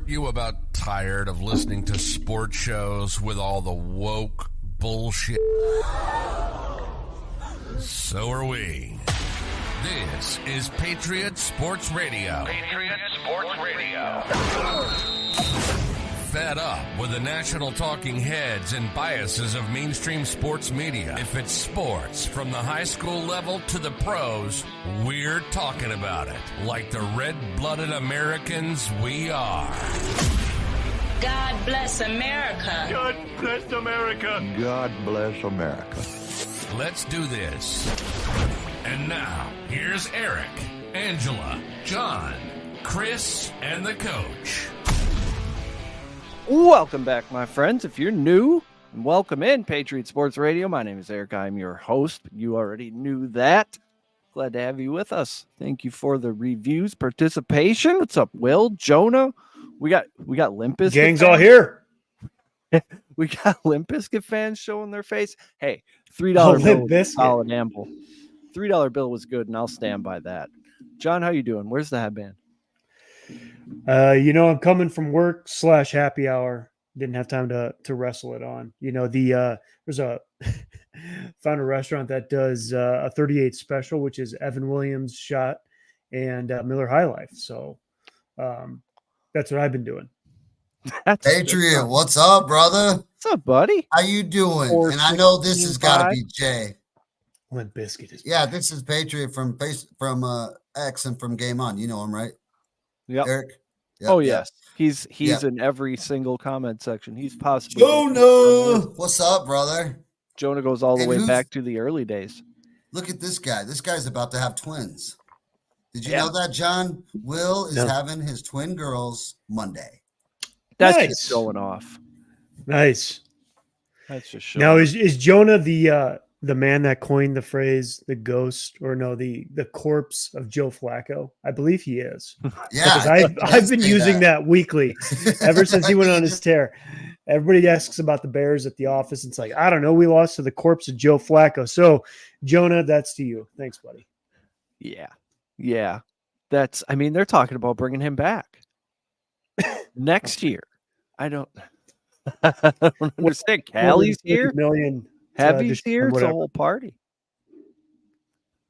Aren't you about tired of listening to sports shows with all the woke bullshit? So are we. This is Patriot Sports Radio. Patriot Sports Radio. Fed up with the national talking heads and biases of mainstream sports media. If it's sports, from the high school level to the pros, we're talking about it. Like the red-blooded Americans we are. God bless America. God bless America. God bless America. Let's do this. And now, here's Eric, Angela, John, Chris, and the coach. Welcome back, my friends. If you're new, welcome in Patriot Sports Radio. My name is Eric. I'm your host. You already knew that. Glad to have you with us. Thank you for the reviews, participation. What's up, Will, Jonah? We got Limp Bizkit Gang's fans. all here. We got Limp Bizkit fans showing their face. Hey, $3 bill was a solid amble. $3 bill was good, and I'll stand by that. John, how you doing? Where's the headband? I'm coming from work / happy hour. Didn't have time to wrestle it on. There's found a restaurant that does a 38 special, which is Evan Williams shot and Miller High Life. So that's what I've been doing. Patriot, what's up, brother? What's up, buddy? How you doing? And I know this has got to be Jay. Limp Bizkit is. Yeah, this is Patriot from X and from Game On. You know him, right? Yeah. Eric. Yep, Oh yep. yes, he's in every single comment section. He's possibly Jonah. What's up, brother? Jonah goes all the And way who's- back to the early days. Look at this guy. This guy's about to have twins. Did you know that, John? Will is having his twin girls Monday. That's Nice. just showing off. Nice. That's just showing. Now is Jonah the man that coined the phrase "the ghost" or no the corpse of Joe Flacco? I believe he is. Yeah, I've been using that weekly ever since he went on his tear. Everybody asks about the Bears at the office. It's like, I don't know. We lost to the corpse of Joe Flacco. So, Jonah, that's to you. Thanks, buddy. Yeah. They're talking about bringing him back next year. I don't understand. Callie's here. Million. Heavy's just- here. It's a whatever. whole party.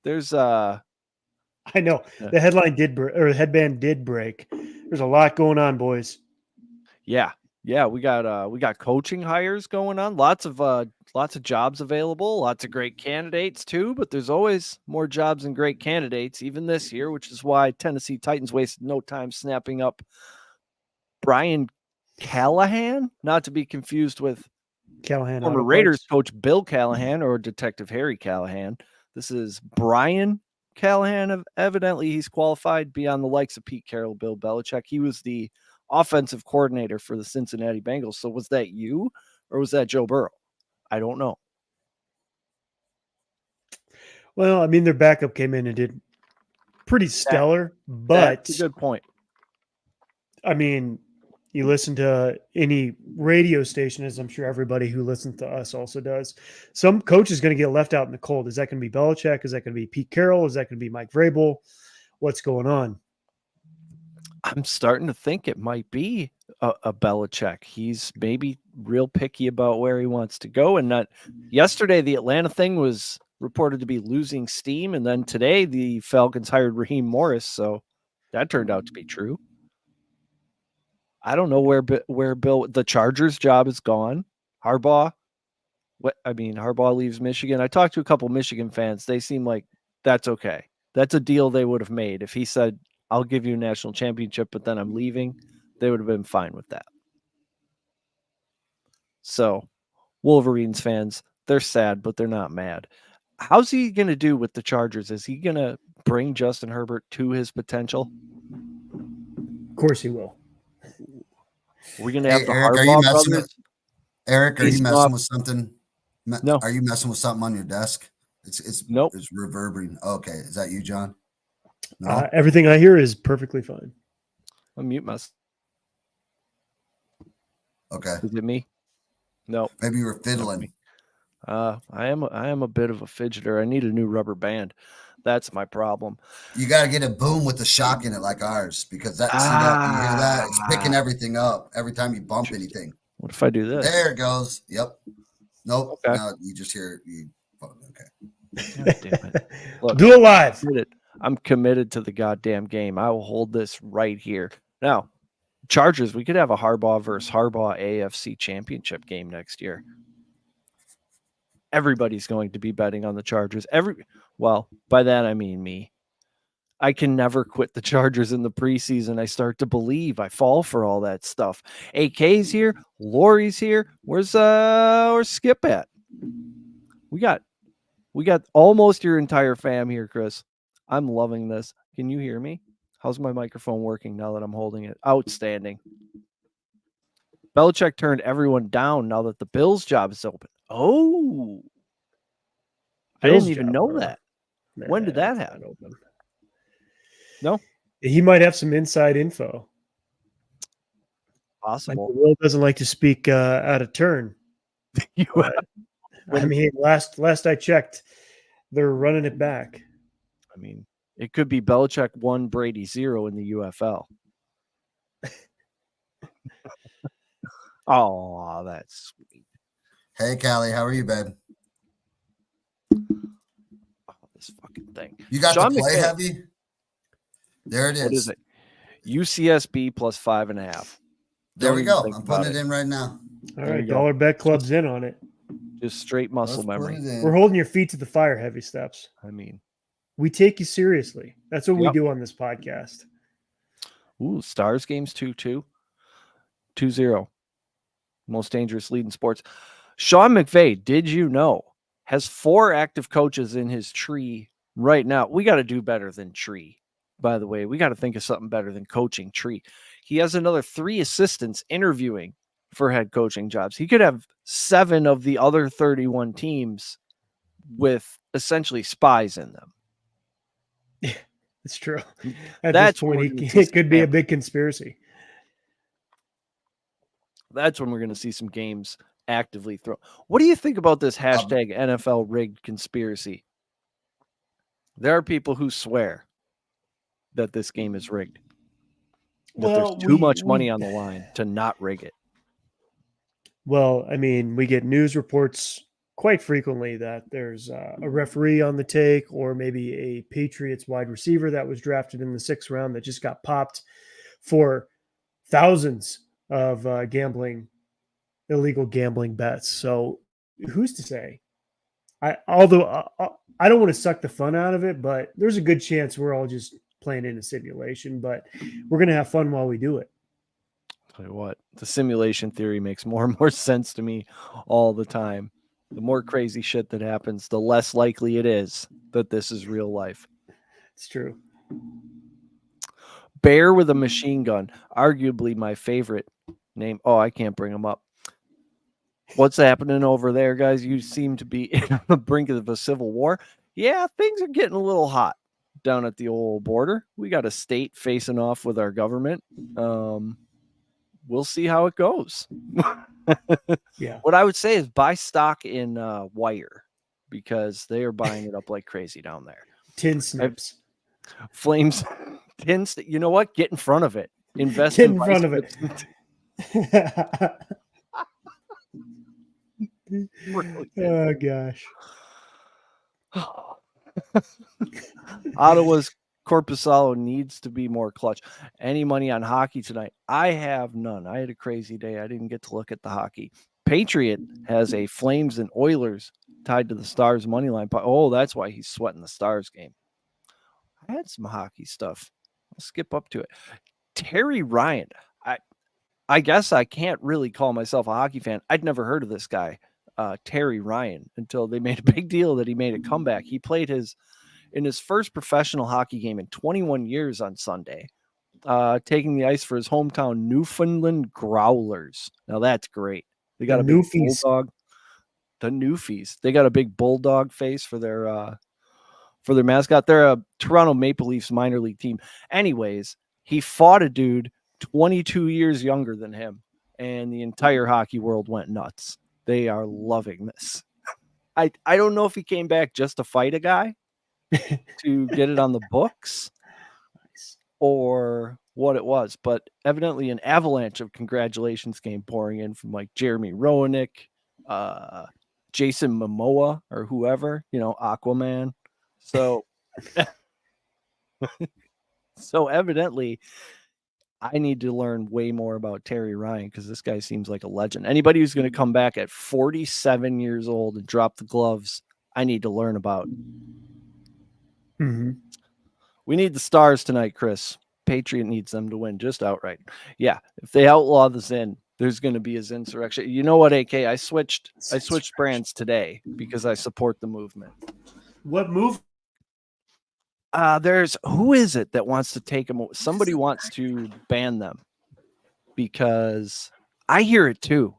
There's I know the headline the headband did break. There's a lot going on, boys. Yeah, we got coaching hires going on. Lots of jobs available. Lots of great candidates too. But there's always more jobs and great candidates, even this year, which is why Tennessee Titans wasted no time snapping up Brian Callahan, not to be confused with Callahan, former Auto Raiders Parts. coach Bill Callahan or Detective Harry Callahan. This is Brian Callahan. Evidently, he's qualified beyond the likes of Pete Carroll, Bill Belichick. He was the offensive coordinator for the Cincinnati Bengals. So was that you or was that Joe Burrow? I don't know. Well, I mean, their backup came in and did pretty stellar, but That's a good point. I mean, you listen to any radio station, as I'm sure everybody who listens to us also does. Some coach is going to get left out in the cold. Is that going to be Belichick? Is that going to be Pete Carroll? Is that going to be Mike Vrabel? What's going on? I'm starting to think it might be a Belichick. He's maybe real picky about where he wants to go. And not yesterday, the Atlanta thing was reported to be losing steam. And then today the Falcons hired Raheem Morris. So that turned out to be true. I don't know where Bill, the Chargers job is gone. Harbaugh leaves Michigan. I talked to a couple Michigan fans. They seem like that's okay. That's a deal they would have made. If he said, I'll give you a national championship, but then I'm leaving, they would have been fine with that. So Wolverines fans, they're sad, but they're not mad. How's he going to do with the Chargers? Is he going to bring Justin Herbert to his potential? Of course he will. We're going to have the Eric, Harbaugh brothers. Are you messing with something? No. Are you messing with something on your desk? It's Nope. It's reverberating. Okay, is that you, John? No. Everything I hear is perfectly fine. I'll mute myself. Okay. Is it me? No. Maybe you were fiddling. I am a bit of a fidgeter. I need a new rubber band. That's my problem. You got to get a boom with the shock in it like ours, because that, see that, you hear that? It's picking everything up every time you bump anything. What if I do this? There it goes. Yep. Nope. Okay. Now you just hear you. Okay. God damn it. Look, Do it live. I'm committed to the goddamn game. I will hold this right here. Now, Chargers, we could have a Harbaugh versus Harbaugh AFC championship game next year. Everybody's going to be betting on the Chargers. Well, by that I mean me. I can never quit the Chargers in the preseason. I start to believe. I fall for all that stuff. AK's here. Lori's here. Where's Skip at? We got almost your entire fam here, Chris. I'm loving this. Can you hear me? How's my microphone working now that I'm holding it? Outstanding. Belichick turned everyone down now that the Bills' job is open. Oh, I didn't even know that. When did that happen? Open. No, he might have some inside info. Possible. Will doesn't like to speak out of turn. I mean, last I checked, they're running it back. I mean, it could be Belichick 1, Brady 0 in the UFL. Oh, that's sweet. Hey, Callie, how are you, babe? Oh, this fucking thing. You got Sean the play McVay. heavy? There it is. What is it? UCSB plus 5.5. There we go. I'm putting it in right now. All right, Dollar Bet Club's in on it. Just straight muscle memory. We're holding your feet to the fire, Heavy Steps. I mean, we take you seriously. That's what we do on this podcast. Ooh, Stars games 2-2. 2-0. Most dangerous lead in sports. Sean McVay, did you know, has 4 active coaches in his tree right now. We got to do better than tree, by the way. We got to think of something better than coaching tree. He has another 3 assistants interviewing for head coaching jobs. He could have 7 of the other 31 teams with essentially spies in them. Yeah, it's true. That's when it could be a big conspiracy. That's when we're going to see some games actively thrown. What do you think about this hashtag NFL rigged conspiracy? There are people who swear that this game is rigged. That there's too much money on the line to not rig it. Well, I mean, we get news reports quite frequently that there's a referee on the take, or maybe a Patriots wide receiver that was drafted in the 6th round that just got popped for thousands of illegal gambling bets. So who's to say? Although I don't want to suck the fun out of it, but there's a good chance we're all just playing in a simulation, but we're going to have fun while we do it. Tell you what, the simulation theory makes more and more sense to me all the time. The more crazy shit that happens, the less likely it is that this is real life. It's true. Bear with a machine gun, arguably my favorite name. Oh, I can't bring him up. What's happening over there, guys? You seem to be on the brink of a civil war. Yeah, things are getting a little hot down at the old border. We got a state facing off with our government. We'll see how it goes. Yeah. What I would say is buy stock in Wire, because they are buying it up like crazy down there. Tin snips. Flames. Tins. You know what? Get in front of it. Invest in front of it. Oh gosh. Ottawa's Corpusalo needs to be more clutch. Any money on hockey tonight? I have none. I had a crazy day. I didn't get to look at the hockey. Patriot has a Flames and Oilers tied to the Stars money line. Oh, that's why he's sweating the Stars game. I had some hockey stuff. I'll skip up to it. Terry Ryan. I guess I can't really call myself a hockey fan. I'd never heard of this guy, Terry Ryan, until they made a big deal that he made a comeback. He played in his first professional hockey game in 21 years on Sunday, taking the ice for his hometown Newfoundland Growlers. Now that's great. They got a big bulldog. The Newfies. They got a big bulldog face for their mascot. They're a Toronto Maple Leafs minor league team. Anyways, he fought a dude 22 years younger than him, and the entire hockey world went nuts. They are loving this. I don't know if he came back just to fight a guy, to get it on the books or what it was, but evidently an avalanche of congratulations came pouring in from like Jeremy Roenick, Jason Momoa or whoever, Aquaman. So, so evidently I need to learn way more about Terry Ryan because this guy seems like a legend. Anybody who's going to come back at 47 years old and drop the gloves, I need to learn about. Mm-hmm. We need the Stars tonight, Chris. Patriot needs them to win just outright. Yeah, if they outlaw the Zin, there's going to be a Zinsurrection. You know what, AK? I switched brands today because I support the movement. What move? There's who is it that wants to take them? Somebody wants to ban them because I hear it too.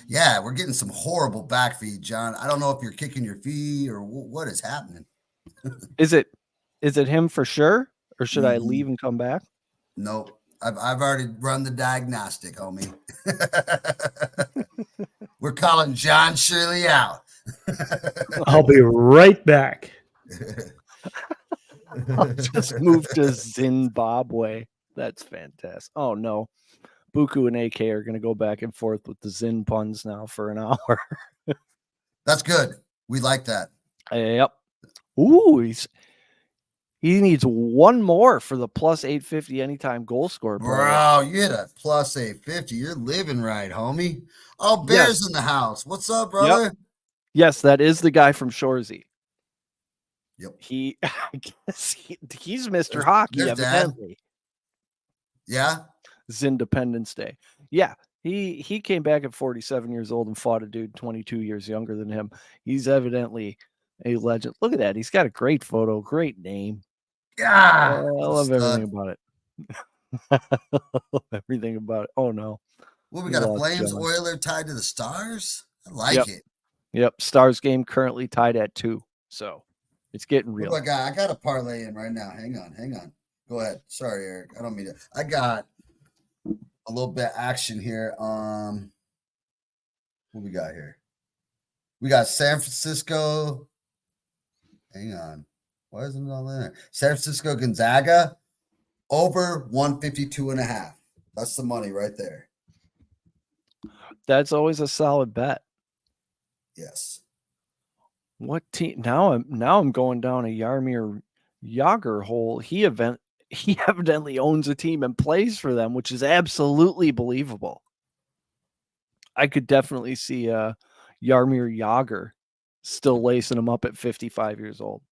Yeah, we're getting some horrible backfeed, John. I don't know if you're kicking your feet or what is happening. Is it him for sure, or should I leave and come back? Nope. I've already run the diagnostic, homie. We're calling John Shirley out. I'll be right back. I'll just move to Zimbabwe. That's fantastic. Oh no. Buku and AK are going to go back and forth with the Zin puns now for an hour. That's good. We like that. Yep. Ooh, he needs one more for the plus 850 anytime goal scorer. Bro, you hit a plus 850. You're living right, homie. Oh, Bear's in the house. What's up, brother? Yep. Yes, that is the guy from Shoresy. Yep. I guess he's Mr. Hockey, evidently. Yeah. It's Independence Day. Yeah. He came back at 47 years old and fought a dude 22 years younger than him. He's evidently a legend. Look at that. He's got a great photo, great name. Yeah. I love everything about it. I love everything about it. Oh no. Well, we got a Flames Oiler tied to the Stars. I like it. Yep. Stars game currently tied at 2. So it's getting real. I got a parlay in right now. Hang on. Go ahead. Sorry, Eric. I don't mean to. I got a little bit of action here. What we got here? We got San Francisco. Hang on. Why isn't it all there? San Francisco Gonzaga over 152.5. That's the money right there. That's always a solid bet. Yes. What team? Now I'm going down a Jaromir Jagr hole. He evidently owns a team and plays for them, which is absolutely believable. I could definitely see Jaromir Jagr still lacing him up at 55 years old.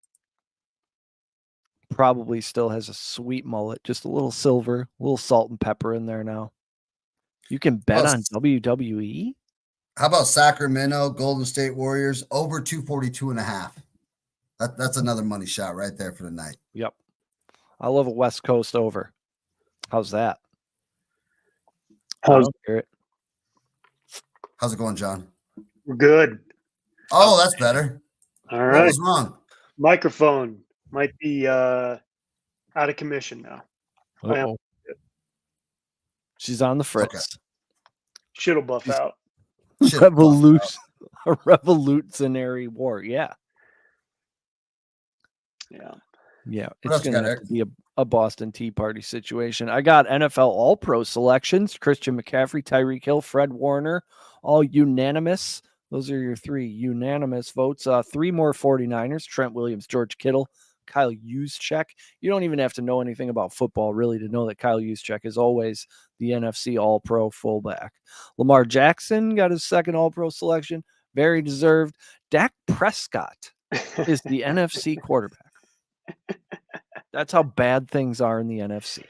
Probably still has a sweet mullet, just a little silver, a little salt and pepper in there now. You can bet on WWE. How about Sacramento Golden State Warriors over 242.5? That's another money shot right there for the night. Yep. I love a West Coast over. How's that? How's it going, John? We're good. Oh, that's better. All right. What was wrong? Microphone might be out of commission now. Uh-oh. She's on the fritz. Okay. Shit'll buff out. A revolutionary war. Yeah. It's going to have to be a Boston Tea Party situation. I got NFL All-Pro selections: Christian McCaffrey, Tyreek Hill, Fred Warner, all unanimous. Those are your 3 unanimous votes. 3 more 49ers: Trent Williams, George Kittle, Kyle Juszczyk. You don't even have to know anything about football really to know that Kyle Juszczyk is always the NFC All-Pro fullback. Lamar Jackson got his second All-Pro selection. Very deserved. Dak Prescott is the NFC quarterback. That's how bad things are in the NFC.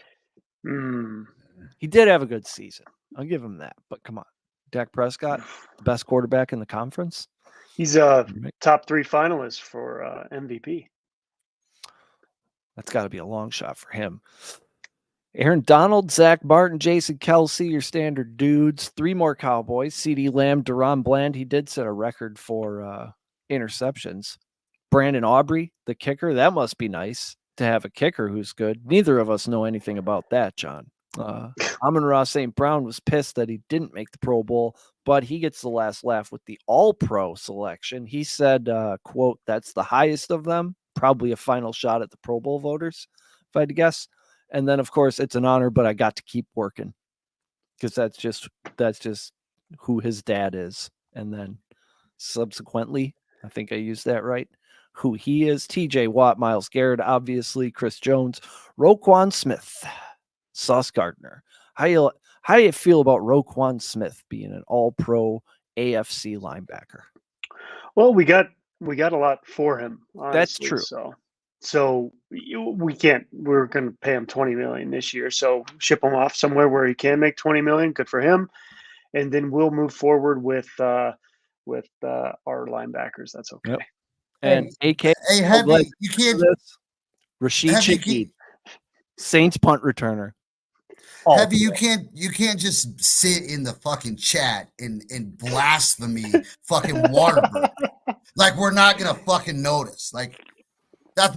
He did have a good season. I'll give him that. But come on. Dak Prescott, the best quarterback in the conference. He's a top 3 finalist for MVP. That's got to be a long shot for him. Aaron Donald, Zach Martin, Jason Kelsey, your standard dudes. 3 more Cowboys. CeeDee Lamb, Deron Bland. He did set a record for interceptions. Brandon Aubrey, the kicker. That must be nice to have a kicker who's good. Neither of us know anything about that, John. Amon-Ra St. Brown was pissed that he didn't make the Pro Bowl, but he gets the last laugh with the All-Pro selection. He said, quote, "That's the highest of them, probably a final shot at the Pro Bowl voters, if I had to guess. And then, of course, it's an honor, but I got to keep working because that's just who his dad is." And then subsequently, I think I used that right, who he is: TJ Watt, Myles Garrett, obviously, Chris Jones, Roquan Smith, Sauce Gardner. How do you feel about Roquan Smith being an All-Pro AFC linebacker? Well, we got a lot for him, honestly. That's true. So we can't. We're going to pay him $20 million this year. So ship him off somewhere where he can make $20 million. Good for him. And then we'll move forward with our linebackers. That's okay. Yep. And AK, Hey, Heavy, you can't. Rashid Heavy, Shaheed, Saints punt returner. Heavy, you can't just sit in the fucking chat and blasphemy fucking Waterbury. Like we're not gonna fucking notice. Like that's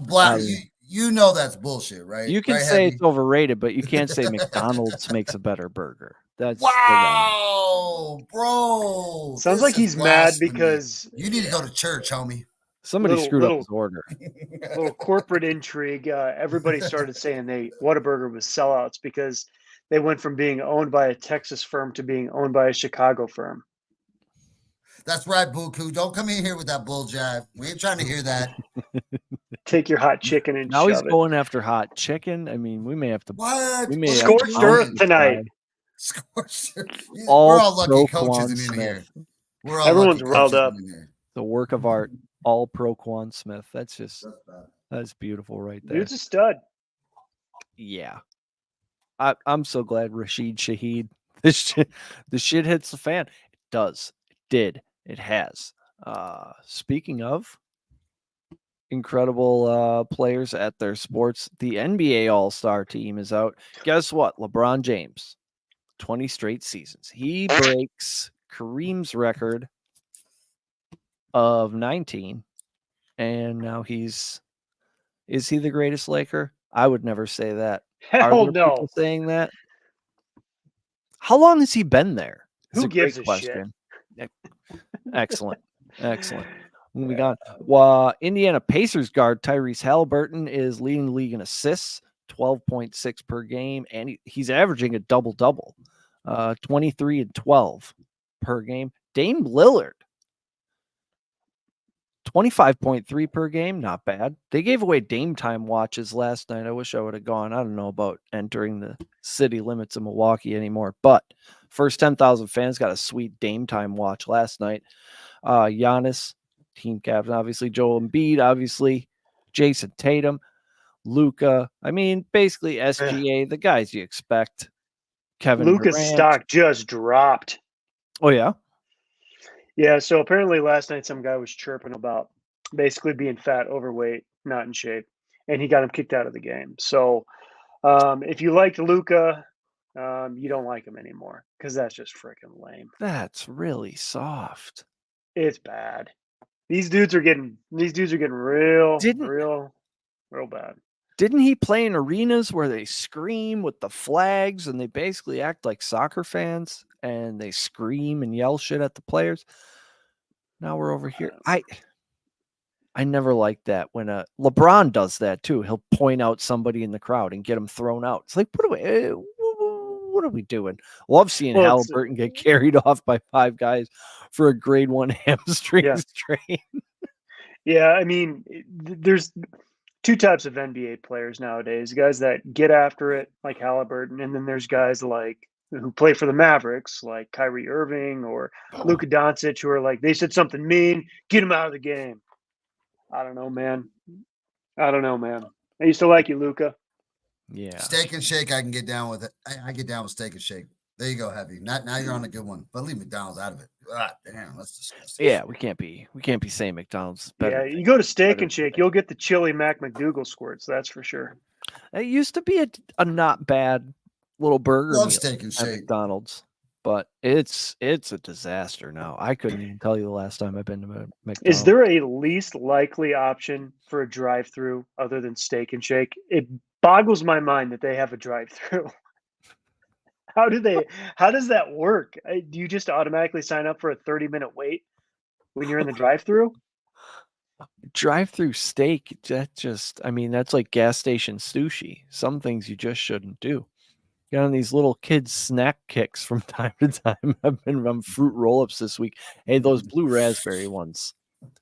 you know that's bullshit, right? You can right, say Heavy? it's overrated, but you can't say McDonald's makes a better burger. That's wow, bro. Sounds this like is he's mad blasphemy. because You need to go to church, homie. somebody screwed up his order. Little corporate intrigue. Everybody started saying Whataburger was sellouts because they went from being owned by a Texas firm to being owned by a Chicago firm. That's right, Buku. Don't come in here with that bull jive. We ain't trying to hear that. Take your hot chicken and Now he's shove it. going after hot chicken. I mean, we may have to. What? We may What have are you Scorched doing? earth tonight. Scorched earth. We're All all lucky pro coach Quan isn't in here. Smith. We're all Everyone's lucky riled coach up. isn't in here. The work of art. All pro Quan Smith. That's just That's bad. that's beautiful right there. Dude's a stud. Yeah. I'm so glad Rashid Shaheed. The shit hits the fan. It does. It did. It has. Speaking of incredible players at their sports, the NBA All-Star team is out. Guess what? LeBron James, 20 straight seasons. He breaks Kareem's record of 19, and now is he the greatest Laker? I would never say that. Hell Are there no. people saying that? How long has he been there? It's Who a gives great a shit? question. Excellent. Moving on. Indiana Pacers guard Tyrese Halliburton is leading the league in assists, 12.6 per game, and he's averaging a double-double, 23 and 12 per game. Dame Lillard, 25.3 per game, not bad. They gave away Dame time watches last night. I wish I would have gone. I don't know about entering the city limits of Milwaukee anymore, but first 10,000 fans got a sweet Dame time watch last night. Giannis, team captain, obviously. Joel Embiid, obviously. Jason Tatum, Luka. I mean, basically SGA, the guys you expect. Kevin Luka's Durant. stock just dropped. Oh, yeah? Yeah, so apparently last night some guy was chirping about basically being fat, overweight, not in shape, and he got him kicked out of the game. So if you liked Luka, you don't like him anymore because that's just freaking lame. That's really soft. It's bad. These dudes are getting real bad. Didn't he play in arenas where they scream with the flags and they basically act like soccer fans and they scream and yell shit at the players? Now we're over here. I never liked that when LeBron does that too. He'll point out somebody in the crowd and get them thrown out. It's like, what are we doing? Love seeing Halliburton get carried off by 5 guys for a grade 1 hamstring strain. Yeah, I mean, there's 2 types of NBA players nowadays: guys that get after it, like Halliburton, and then there's guys like who play for the Mavericks, like Kyrie Irving or Luka Doncic, who are like, they said something mean, get him out of the game. I don't know, man. I used to like you, Luka. Yeah. Steak and shake, I can get down with it. I get down with steak and shake. There you go, Heavy. Now you're on a good one, but leave McDonald's out of it. God damn, that's disgusting. Yeah, we can't be saying McDonald's is better. Yeah, you go to Steak and Shake, you'll get the chili Mac McDougal squirts. That's for sure. It used to be a not bad little burger Love meal Steak and at Shake. McDonald's, but it's a disaster now. I couldn't even tell you the last time I've been to McDonald's. Is there a least likely option for a drive-through other than Steak and Shake? It boggles my mind that they have a drive-through. How does that work? Do you just automatically sign up for a 30-minute wait when you're in the drive-through? Drive-through steak, I mean, that's like gas station sushi. Some things you just shouldn't do. Get on these little kids snack kicks from time to time. I've been on fruit roll-ups this week. Hey, those blue raspberry ones.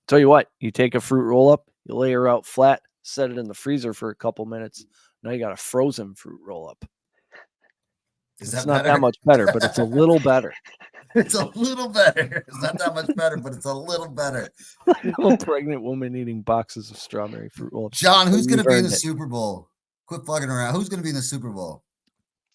Tell you what, you take a fruit roll-up, you lay her out flat, set it in the freezer for a couple minutes. Now you got a frozen fruit roll-up. Is It's that not better? that much better, but it's a little better. It's a little better. It's not that much better, but it's a little better. A pregnant woman eating boxes of strawberry fruit roll-ups. John, who's going to be in the Earned it. Super Bowl? Quit fucking around. Who's going to be in the Super Bowl?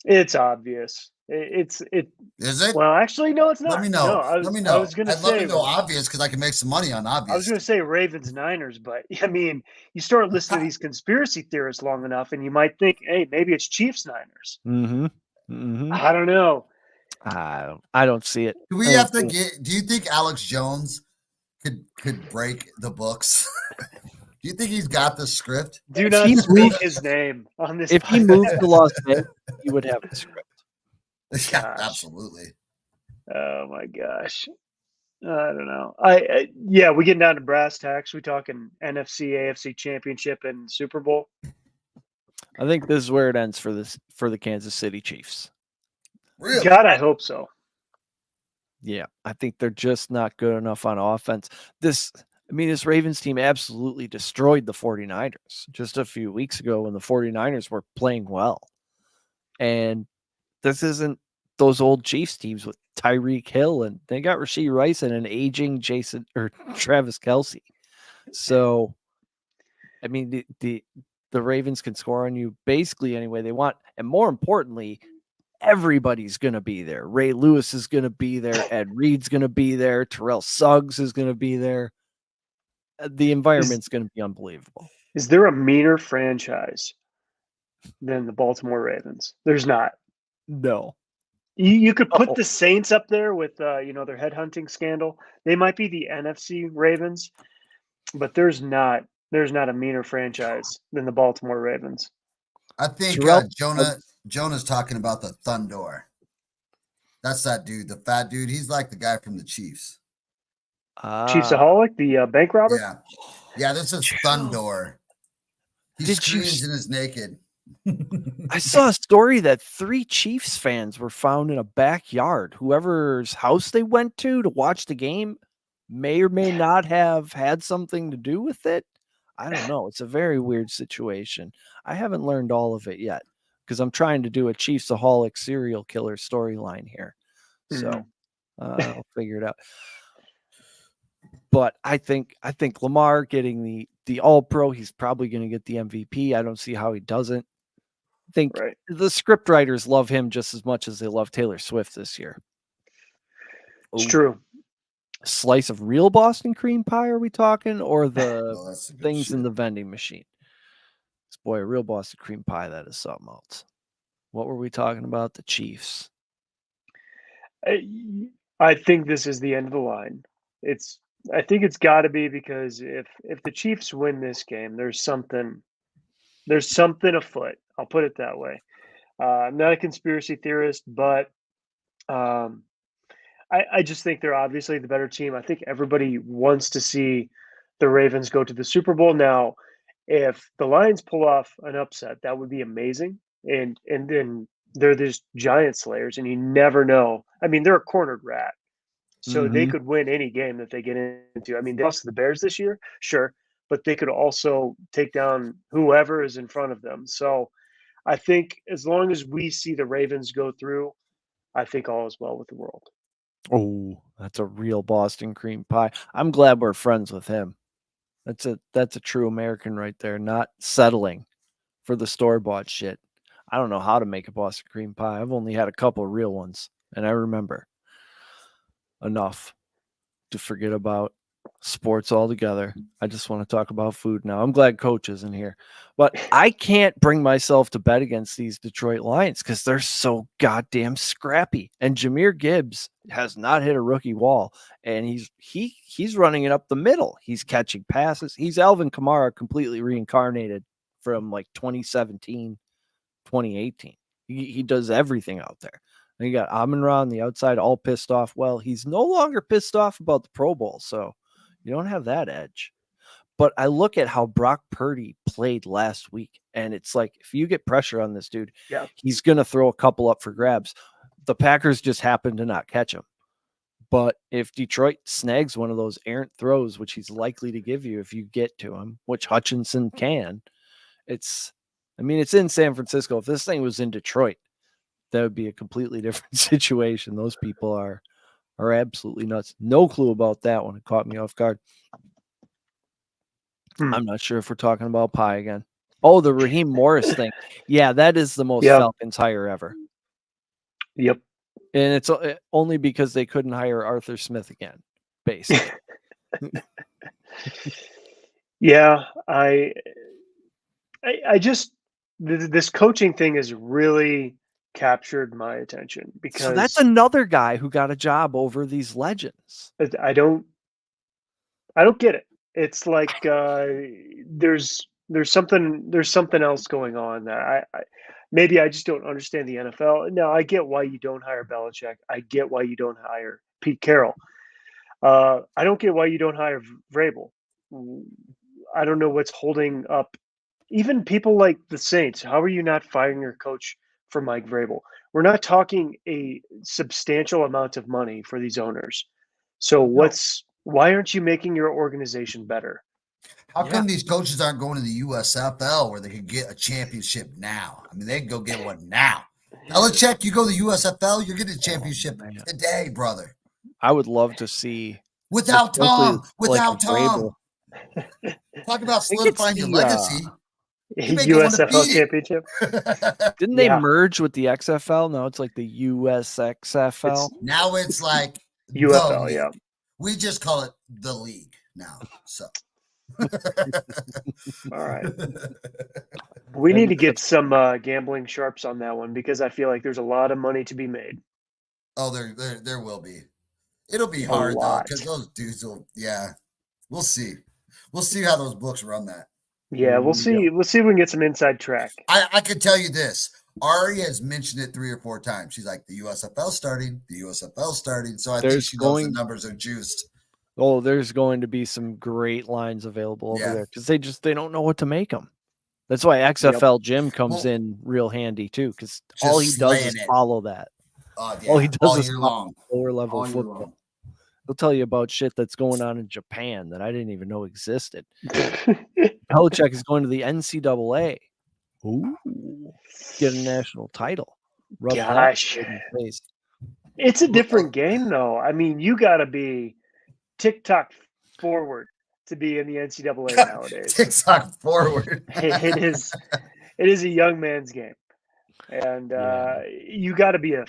It's obvious. It's Is it? well, actually, no, it's not. Let me know. No, Let me know. I was going to I'd love say to know obvious because I can make some money on obvious. I was going to say Ravens Niners, but I mean, you start listening to these conspiracy theorists long enough, and you might think, hey, maybe it's Chiefs Niners. Mm-hmm. Mm-hmm. I don't know. I don't see it. Do we have to get? Do you think Alex Jones could break the books? Do you think he's got the script? Do not speak his name on this. If he moved to Las Vegas, he would have the script. Yeah, Gosh. absolutely. Oh my gosh. I don't know. Yeah, we getting down to brass tacks. We talking NFC, AFC Championship, and Super Bowl. I think this is where it ends for the Kansas City Chiefs. Really? God, I hope so. Yeah, I think they're just not good enough on offense. This Ravens team absolutely destroyed the 49ers just a few weeks ago when the 49ers were playing well. And this isn't those old Chiefs teams with Tyreek Hill, and they got Rashee Rice and an aging Travis Kelce. So, I mean, the Ravens can score on you basically any way they want. And more importantly, everybody's going to be there. Ray Lewis is going to be there. Ed Reed's going to be there. Terrell Suggs is going to be there. The environment's going to be unbelievable. Is there a meaner franchise than the Baltimore Ravens? There's not. No. You could put the Saints up there with their headhunting scandal. They might be the NFC Ravens, but there's not a meaner franchise than the Baltimore Ravens. I think Jonah's talking about the Thunder. That's that dude, the fat dude. He's like the guy from the Chiefs. Chiefsaholic, the bank robber? Yeah, this is Thunder. He screams and is naked. I saw a story that 3 Chiefs fans were found in a backyard. Whoever's house they went to watch the game may or may not have had something to do with it. I don't know. It's a very weird situation. I haven't learned all of it yet because I'm trying to do a Chiefsaholic serial killer storyline here. So I'll figure it out. But I think Lamar getting the All-Pro, he's probably going to get the MVP. I don't see how he doesn't. I think the script writers love him just as much as they love Taylor Swift this year. It's true. A slice of real Boston cream pie, are we talking? Or the things in the vending machine? Boy, a real Boston cream pie, that is something else. What were we talking about? The Chiefs. I think this is the end of the line. I think it's got to be because if the Chiefs win this game, there's something afoot. I'll put it that way. I'm not a conspiracy theorist, but I just think they're obviously the better team. I think everybody wants to see the Ravens go to the Super Bowl. Now, if the Lions pull off an upset, that would be amazing. And then they're these giant slayers, and you never know. I mean, they're a cornered rat. So they could win any game that they get into. I mean, they lost to the Bears this year, sure, but they could also take down whoever is in front of them. So I think as long as we see the Ravens go through, I think all is well with the world. Oh, that's a real Boston cream pie. I'm glad we're friends with him. That's a true American right there, not settling for the store-bought shit. I don't know how to make a Boston cream pie. I've only had a couple of real ones, and I remember enough to forget about sports altogether. I just want to talk about food now. I'm glad Coach isn't here, but I can't bring myself to bet against these Detroit Lions because they're so goddamn scrappy. And Jahmyr Gibbs has not hit a rookie wall, and he's running it up the middle. He's catching passes. He's Alvin Kamara completely reincarnated from like 2017, 2018. He does everything out there. And you got Amon-Ra on the outside, all pissed off. Well, he's no longer pissed off about the Pro Bowl, so you don't have that edge. But I look at how Brock Purdy played last week, and it's like, if you get pressure on this dude, he's going to throw a couple up for grabs. The Packers just happen to not catch him. But if Detroit snags one of those errant throws, which he's likely to give you if you get to him, which Hutchinson can, it's in San Francisco. If this thing was in Detroit, that would be a completely different situation. Those people are absolutely nuts. No clue about that one. It caught me off guard. I'm not sure if we're talking about pie again. Oh, the Raheem Morris thing. Yeah, that is the most Falcons hire ever. Yep. And it's only because they couldn't hire Arthur Smith again, basically. Yeah, I just this coaching thing has really captured my attention because so that's another guy who got a job over these legends. I don't get it. It's like there's something else going on there. Maybe I just don't understand the NFL. No, I get why you don't hire Belichick. I get why you don't hire Pete Carroll. I don't get why you don't hire Vrabel. I don't know what's holding up even people like the Saints. How are you not firing your coach for Mike Vrabel? We're not talking a substantial amount of money for these owners. So why aren't you making your organization better? How come these coaches aren't going to the USFL where they could get a championship now? I mean, they can go get one now. Belichick, you go to the USFL, you're getting a championship today, brother. I would love to see without Tom. Like Tom. Talk about solidifying your legacy. USFL championship. Didn't they merge with the XFL? No, it's like the USXFL. Now it's like UFL. Yeah, we just call it the league now. So. All right. We need to get some gambling sharps on that one because I feel like there's a lot of money to be made. Oh, there will be. It'll be hard though because those dudes will. Yeah, we'll see. We'll see how those books run that. Yeah, we'll see. Yeah. We'll see if we can get some inside track. I can tell you this. Ari has mentioned it 3 or 4 times. She's like, the USFL starting. So I think she knows the numbers are juiced. Oh, there's going to be some great lines available over there because they don't know what to make them. That's why XFL Jim comes in real handy too, because all he does is follow that. All he does is follow lower level football. He'll tell you about shit that's going on in Japan that I didn't even know existed. Belichick is going to the NCAA. Ooh, get a national title. Gosh, it's a different game though. I mean, you got to be TikTok forward to be in the NCAA nowadays. TikTok forward. It is a young man's game, and you got to be a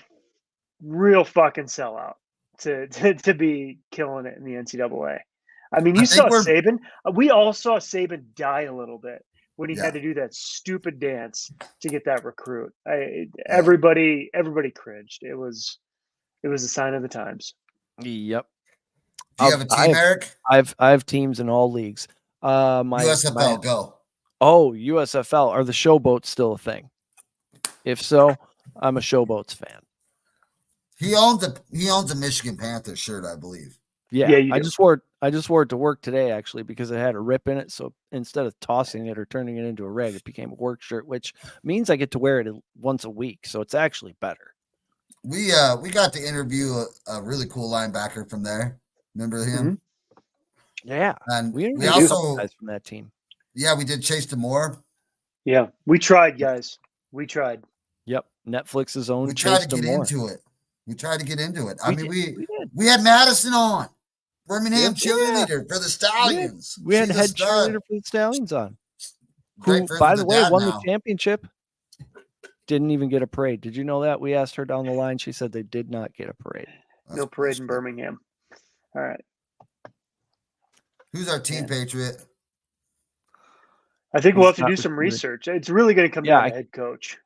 real fucking sellout to be killing it in the NCAA. I mean, you saw Saban. We all saw Saban die a little bit when he had to do that stupid dance to get that recruit. Everybody cringed. It was a sign of the times. Yep. Do you have a team, Eric? I have teams in all leagues. USFL, go. Oh, USFL. Are the showboats still a thing? If so, I'm a showboats fan. He owns a Michigan Panthers shirt, I believe. Yeah, I just wore it to work today actually because it had a rip in it. So instead of tossing it or turning it into a rag, it became a work shirt, which means I get to wear it once a week. So it's actually better. We got to interview a really cool linebacker from there. Remember him? Mm-hmm. Yeah, and we also guys from that team. Yeah, we did Chase Demore. Yeah, we tried, guys. We tried. Yep, Netflix's own. We tried to get into it. I mean, we had Madison on, Birmingham cheerleader for the Stallions. We had head cheerleader for the Stallions on. Who, by the way, won the championship. Didn't even get a parade. Did you know that? We asked her down the line. She said they did not get a parade. No parade in Birmingham. All right. Who's our team, Patriot? I think we'll have to do some research. It's really going to come down to head coach.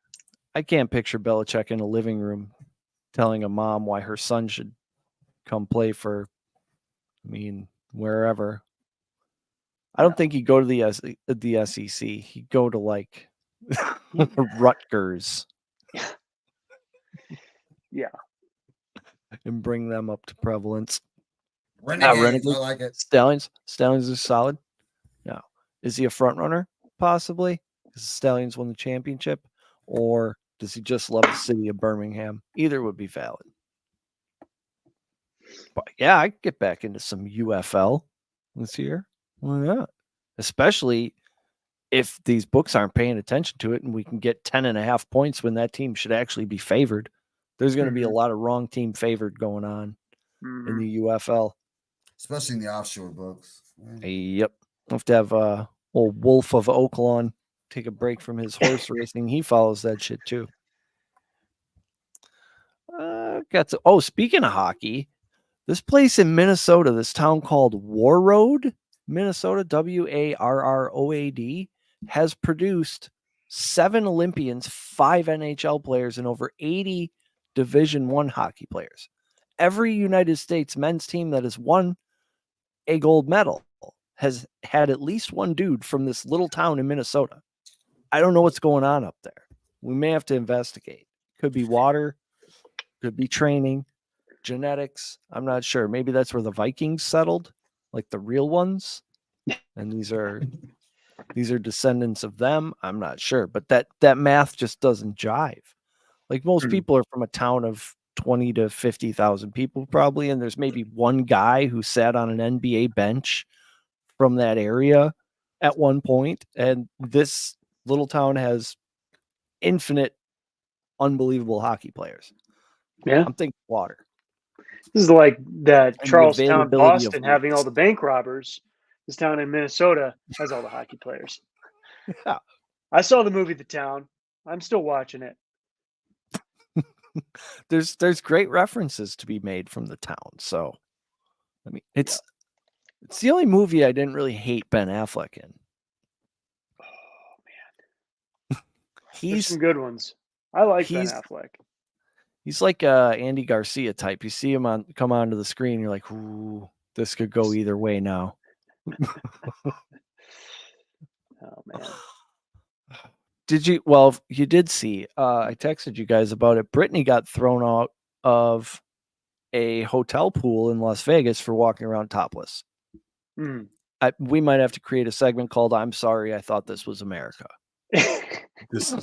I can't picture Belichick in a living room telling a mom why her son should come play for, wherever. I don't think he'd go to the SEC. He'd go to like Rutgers. Yeah. and bring them up to prevalence. Renegades, I like it. Stallions are solid. Now, is he a front runner? Possibly. Because the Stallions won the championship, or does he just love the city of Birmingham? Either would be valid. But yeah, I could get back into some UFL this year. Why not? Especially if these books aren't paying attention to it and we can get 10.5 points when that team should actually be favored. There's going to be a lot of wrong team favored going on in the UFL. Especially in the offshore books. Yep. We'll have to have old Wolf of Oaklawn take a break from his horse racing. He follows that shit too. Speaking of hockey, this place in Minnesota, this town called Warroad, Minnesota, Warroad, has produced 7 Olympians, 5 NHL players, and over 80 Division I hockey players. Every United States men's team that has won a gold medal has had at least one dude from this little town in Minnesota. I don't know what's going on up there. We may have to investigate. Could be water, could be training, genetics. I'm not sure. Maybe that's where the Vikings settled, like the real ones. And these are descendants of them. I'm not sure, but that math just doesn't jive. Like most people are from a town of 20 to 50,000 people probably, and there's maybe one guy who sat on an NBA bench from that area at one point, and this little town has infinite unbelievable hockey players. Yeah. I'm thinking water. This is like that And Charlestown, Boston, of having all the bank robbers. This town in Minnesota has all the hockey players. Yeah. I saw the movie The Town. I'm still watching it. There's great references to be made from The Town. So, I mean, it's the only movie I didn't really hate Ben Affleck in. Oh man, there's He's some good ones. I like Ben Affleck. He's like a Andy Garcia type. You see him come onto the screen, you're like, ooh, this could go either way now. Oh man. You did see, I texted you guys about it. Brittany got thrown out of a hotel pool in Las Vegas for walking around topless. We might have to create a segment called "I'm Sorry, I Thought This Was America." This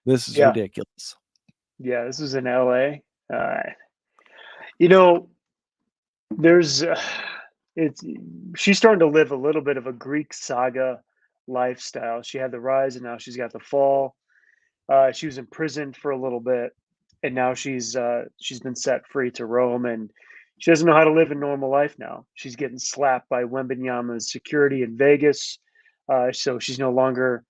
is ridiculous. Yeah, this is in LA. She's starting to live a little bit of a Greek saga lifestyle. She had the rise, and now she's got the fall. She was imprisoned for a little bit, and now she's been set free to roam, and she doesn't know how to live a normal life now. She's getting slapped by Wembanyama's security in Vegas, so she's no longer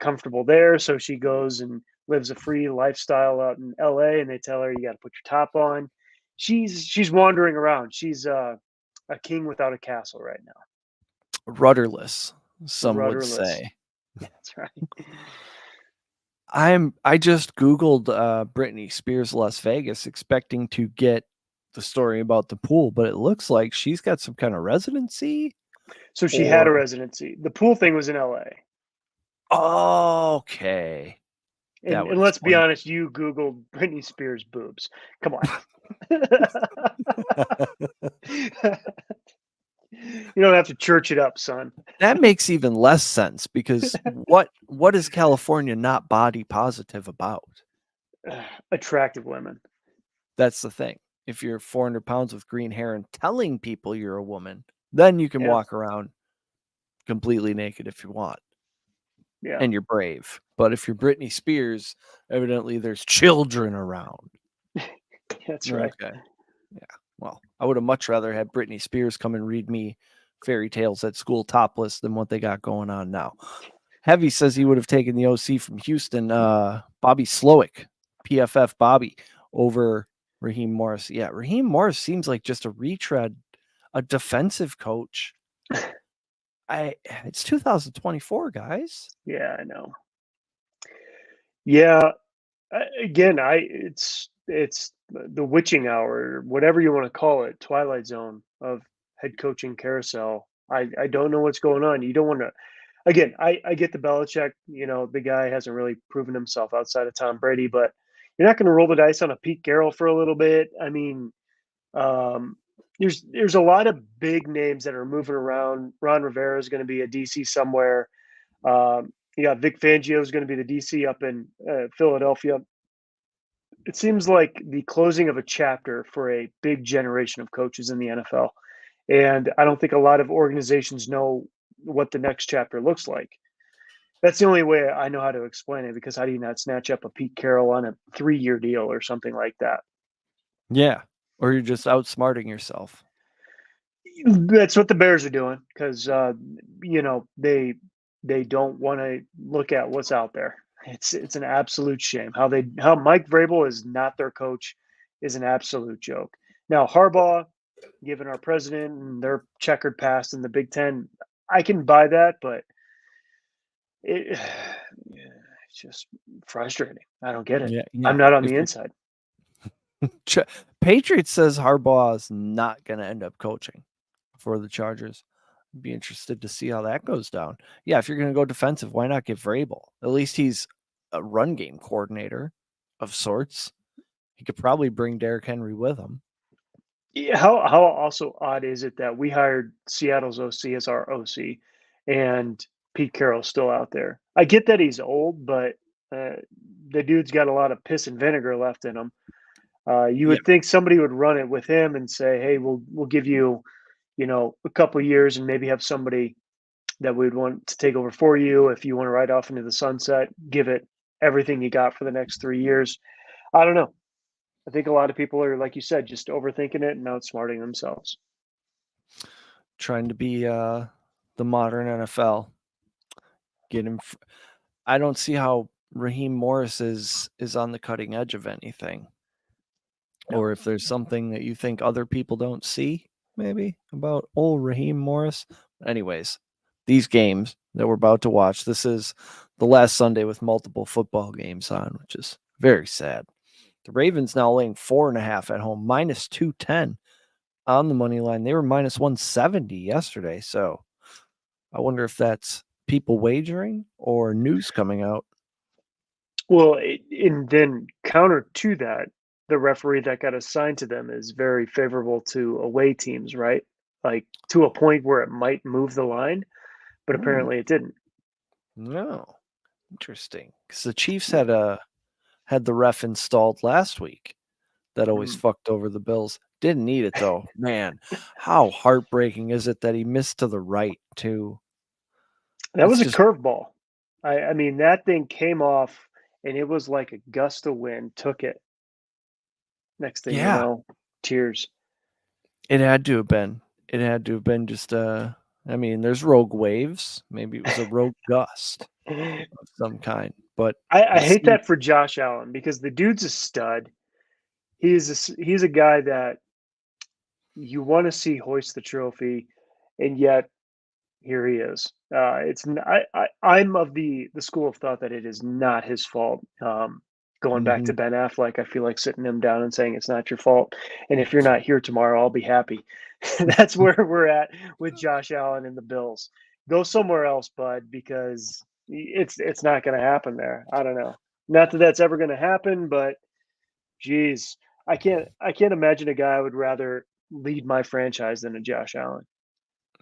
comfortable there. So she goes and lives a free lifestyle out in LA, and they tell her you got to put your top on. She's wandering around. She's a king without a castle right now. Rudderless, some would say. That's right. I just Googled Britney Spears Las Vegas, expecting to get the story about the pool, but it looks like she's got some kind of residency. So she had a residency. The pool thing was in LA. Okay. And let's be honest, you Googled Britney Spears boobs. Come on. You don't have to church it up, son. That makes even less sense, because what is California not body positive about? Attractive women. That's the thing. If you're 400 pounds with green hair and telling people you're a woman, then you can walk around completely naked if you want. Yeah. And you're brave. But if you're Britney Spears, evidently there's children around. That's right. Okay. Yeah. Well, I would have much rather had Britney Spears come and read me fairy tales at school topless than what they got going on now. Heavy says he would have taken the OC from Houston, Bobby Slowick, PFF Bobby, over Raheem Morris. Yeah, Raheem Morris seems like just a retread, a defensive coach. It's 2024, guys. Yeah, I know. Yeah, again, it's the witching hour, whatever you want to call it, twilight zone of head coaching carousel. I don't know what's going on. You don't want to. Again, I get the Belichick. The guy hasn't really proven himself outside of Tom Brady, but You're not going to roll the dice on a Pete Carroll for a little bit. I mean, um, there's a lot of big names that are moving around. Ron Rivera is going to be a DC somewhere. You got Vic Fangio is going to be the DC up in Philadelphia. It seems like the closing of a chapter for a big generation of coaches in the NFL. And I don't think a lot of organizations know what the next chapter looks like. That's the only way I know how to explain it, because how do you not snatch up a Pete Carroll on a 3-year deal or something like that? Yeah. Or you're just outsmarting yourself. That's what the Bears are doing, because they don't want to look at what's out there. It's an absolute shame how Mike Vrabel is not their coach is an absolute joke. Now Harbaugh, given our president and their checkered past in the Big Ten, I can buy that, but it's just frustrating. I don't get it. Yeah. I'm not on the inside. Patriot says Harbaugh is not going to end up coaching for the Chargers. I'd be interested to see how that goes down. Yeah, if you're going to go defensive, why not get Vrabel? At least he's a run game coordinator of sorts. He could probably bring Derrick Henry with him. Yeah, how also odd is it that we hired Seattle's OC as our OC, and Pete Carroll's still out there? I get that he's old, but the dude's got a lot of piss and vinegar left in him. You would think somebody would run it with him and say, "Hey, we'll give you, a couple of years, and maybe have somebody that we'd want to take over for you if you want to ride off into the sunset. Give it everything you got for the next 3 years." I don't know. I think a lot of people are, like you said, just overthinking it and outsmarting themselves. Trying to be the modern NFL. I don't see how Raheem Morris is on the cutting edge of anything. Or if there's something that you think other people don't see, maybe, about old Raheem Morris. Anyways, these games that we're about to watch, this is the last Sunday with multiple football games on, which is very sad. The Ravens now laying 4.5 at home, minus 210 on the money line. They were minus 170 yesterday. So I wonder if that's people wagering or news coming out. Well, and then counter to that, the referee that got assigned to them is very favorable to away teams, right? Like to a point where it might move the line, but apparently it didn't. No, interesting. Because the Chiefs had the ref installed last week that always fucked over the Bills. Didn't need it though. Man, how heartbreaking is it that he missed to the right too? That was a curveball. I mean, that thing came off and it was like a gust of wind took it. Next thing you know, tears. It had to have been. It had to have been just I mean, there's rogue waves. Maybe it was a rogue gust of some kind. But I hate that for Josh Allen, because the dude's a stud. He's a guy that you want to see hoist the trophy, and yet here he is. I'm of the school of thought that it is not his fault. Going back to Ben Affleck, I feel like sitting him down and saying it's not your fault, and if you're not here tomorrow, I'll be happy. That's where we're at with Josh Allen and the Bills. Go somewhere else, bud, because it's not going to happen there. I don't know. Not that that's ever going to happen, but geez, I can't imagine a guy I would rather lead my franchise than a Josh Allen.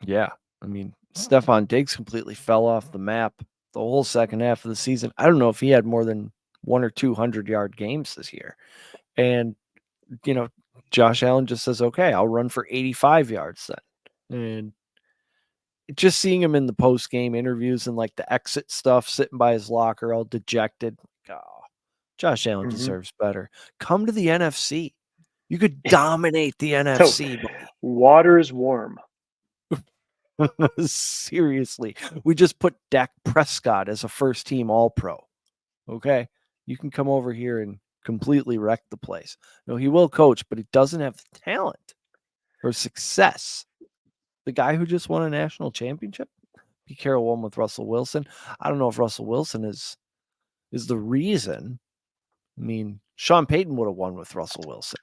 Yeah, I mean, Stephon Diggs completely fell off the map the whole second half of the season. I don't know if he had more than 100 or 200 yard games this year. And, Josh Allen just says, okay, I'll run for 85 yards then. And just seeing him in the post game interviews and like the exit stuff, sitting by his locker, all dejected. Oh, Josh Allen deserves better. Come to the NFC. You could dominate the NFC. Buddy. Water is warm. Seriously, we just put Dak Prescott as a first team All-Pro. Okay, you can come over here and completely wreck the place. No, he will coach, but he doesn't have the talent or success. The guy who just won a national championship, Pete Carroll won with Russell Wilson. I don't know if Russell Wilson is the reason. I mean, Sean Payton would have won with Russell Wilson.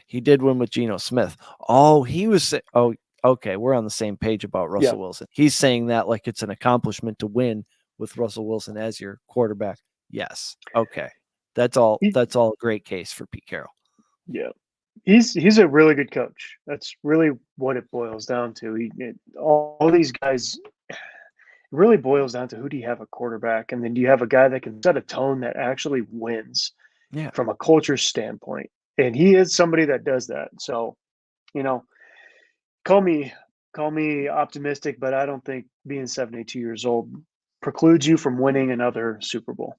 He did win with Geno Smith. Oh, okay, we're on the same page about Russell Wilson. He's saying that like it's an accomplishment to win with Russell Wilson as your quarterback. Yes. Okay. That's all a great case for Pete Carroll. Yeah. He's a really good coach. That's really what it boils down to. All these guys, it really boils down to who do you have a quarterback, and then do you have a guy that can set a tone that actually wins Yeah. from a culture standpoint. And he is somebody that does that. So, call me optimistic, but I don't think being 72 years old precludes you from winning another Super Bowl.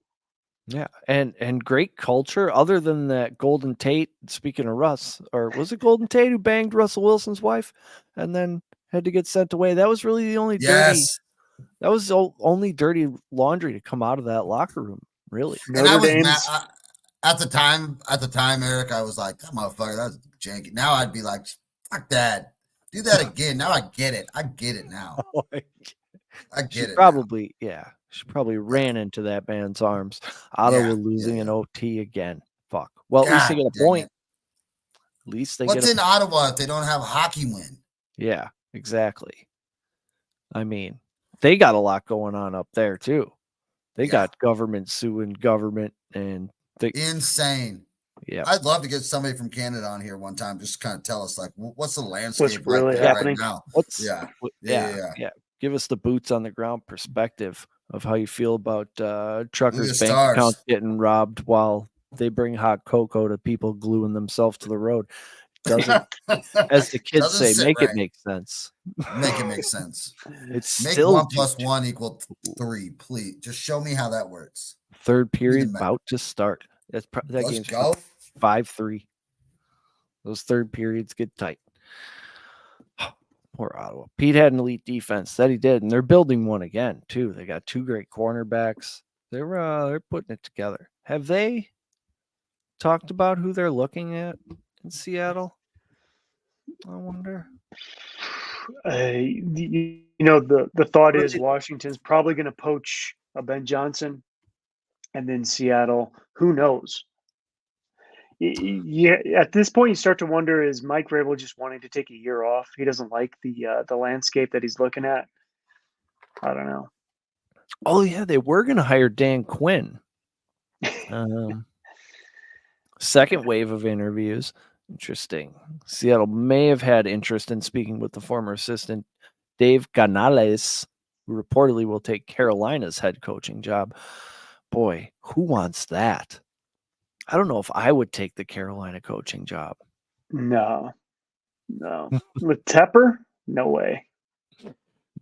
Yeah, and great culture. Other than that, Golden Tate. Speaking of Russ, or was it Golden Tate who banged Russell Wilson's wife, and then had to get sent away? That was really the only dirty. That was the only dirty laundry to come out of that locker room. Really, and I was mad at the time. At the time, Eric, I was like, "That motherfucker, that's janky." Now I'd be like, "Fuck that, do that again." Now I get it. I get it now. I get it. Probably, yeah. She probably ran into that man's arms. Ottawa losing an OT again. Fuck. Well, at least they get a point. At least they What's in Ottawa if they don't have a hockey win? Yeah, exactly. I mean, they got a lot going on up there too. They got government suing government, and insane. Yeah, I'd love to get somebody from Canada on here one time, just to kind of tell us like what's the landscape what's really happening right now. Yeah. Give us the boots on the ground perspective of how you feel about truckers' bank accounts getting robbed while they bring hot cocoa to people gluing themselves to the road. Doesn't, as the kids say, make it make sense. Make it make sense. It's make still 1 + 1 = 3. Please, just show me how that works. Third period about to start. That game's 5-3. Those third periods get tight. Poor Ottawa. Pete had an elite defense. That he did, and they're building one again too. They got 2 great cornerbacks. They're putting it together. Have they talked about who they're looking at in Seattle? I wonder. The thought is Washington's probably going to poach a Ben Johnson, and then Seattle. Who knows? Yeah, at this point, you start to wonder: is Mike Vrabel just wanting to take a year off? He doesn't like the landscape that he's looking at. I don't know. Oh yeah, they were going to hire Dan Quinn. Second wave of interviews. Interesting. Seattle may have had interest in speaking with the former assistant Dave Canales, who reportedly will take Carolina's head coaching job. Boy, who wants that? I don't know if I would take the Carolina coaching job. No. With Tepper? No way.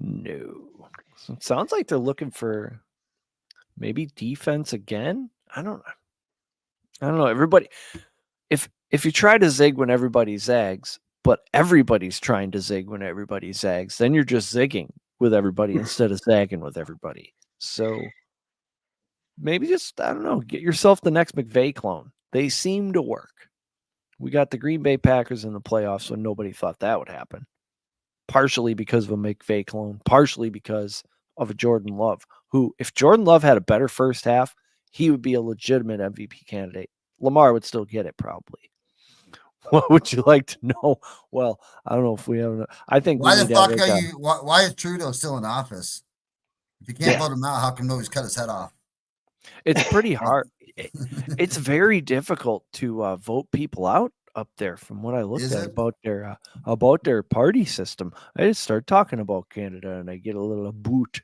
No. So it sounds like they're looking for maybe defense again. I don't know. Everybody, if you try to zig when everybody zags, but everybody's trying to zig when everybody zags, then you're just zigging with everybody instead of zagging with everybody. So maybe just, I don't know, get yourself the next McVay clone. They seem to work. We got the Green Bay Packers in the playoffs when nobody thought that would happen. Partially because of a McVay clone, partially because of a Jordan Love, who, if Jordan Love had a better first half, he would be a legitimate MVP candidate. Lamar would still get it, probably. What would you like to know? Well, I don't know if we have. I think why the fuck are you? Why is Trudeau still in office? If you can't vote him out, how come nobody's cut his head off? It's pretty hard. It's very difficult to vote people out up there. From what I looked at about their party system, I just start talking about Canada and I get a little boot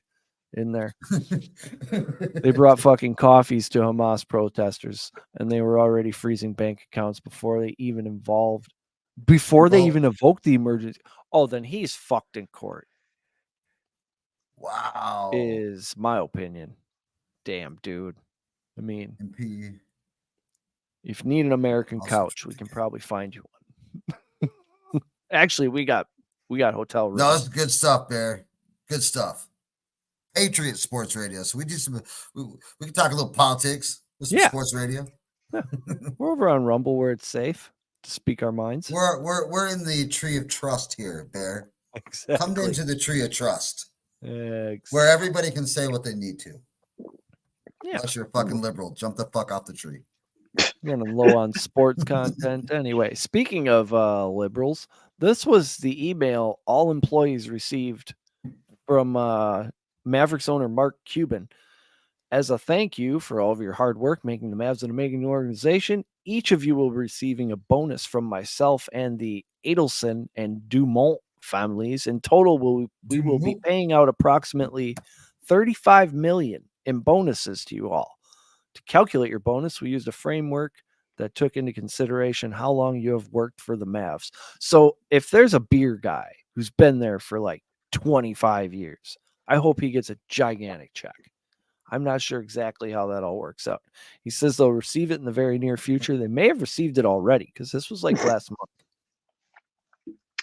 in there. They brought fucking coffees to Hamas protesters, and they were already freezing bank accounts before they even invoked the emergency. Oh, then he's fucked in court. Wow, is my opinion. Damn, dude. I mean, MP. If you need an American couch, we can probably find you one. Actually, we got hotel rooms. No, that's good stuff, Bear. Good stuff. Patriot Sports Radio. So we do some. We can talk a little politics with some sports radio. Yeah. We're over on Rumble where it's safe to speak our minds. We're in the tree of trust here, Bear. Exactly. Come into the tree of trust, exactly. Where everybody can say what they need to. Yeah. Unless you're a fucking liberal, jump the fuck off the tree. Running low on sports content. Anyway, speaking of liberals, this was the email all employees received from Mavericks owner Mark Cuban. As a thank you for all of your hard work making the Mavs an amazing organization, each of you will be receiving a bonus from myself and the Adelson and Dumont families. In total, we will be paying out approximately $35 million in bonuses to you all. To calculate your bonus, we used a framework that took into consideration how long you have worked for the Mavs. So if there's a beer guy who's been there for like 25 years, I hope he gets a gigantic check. I'm not sure exactly how that all works out. He says they'll receive it in the very near future. They may have received it already because this was like last month.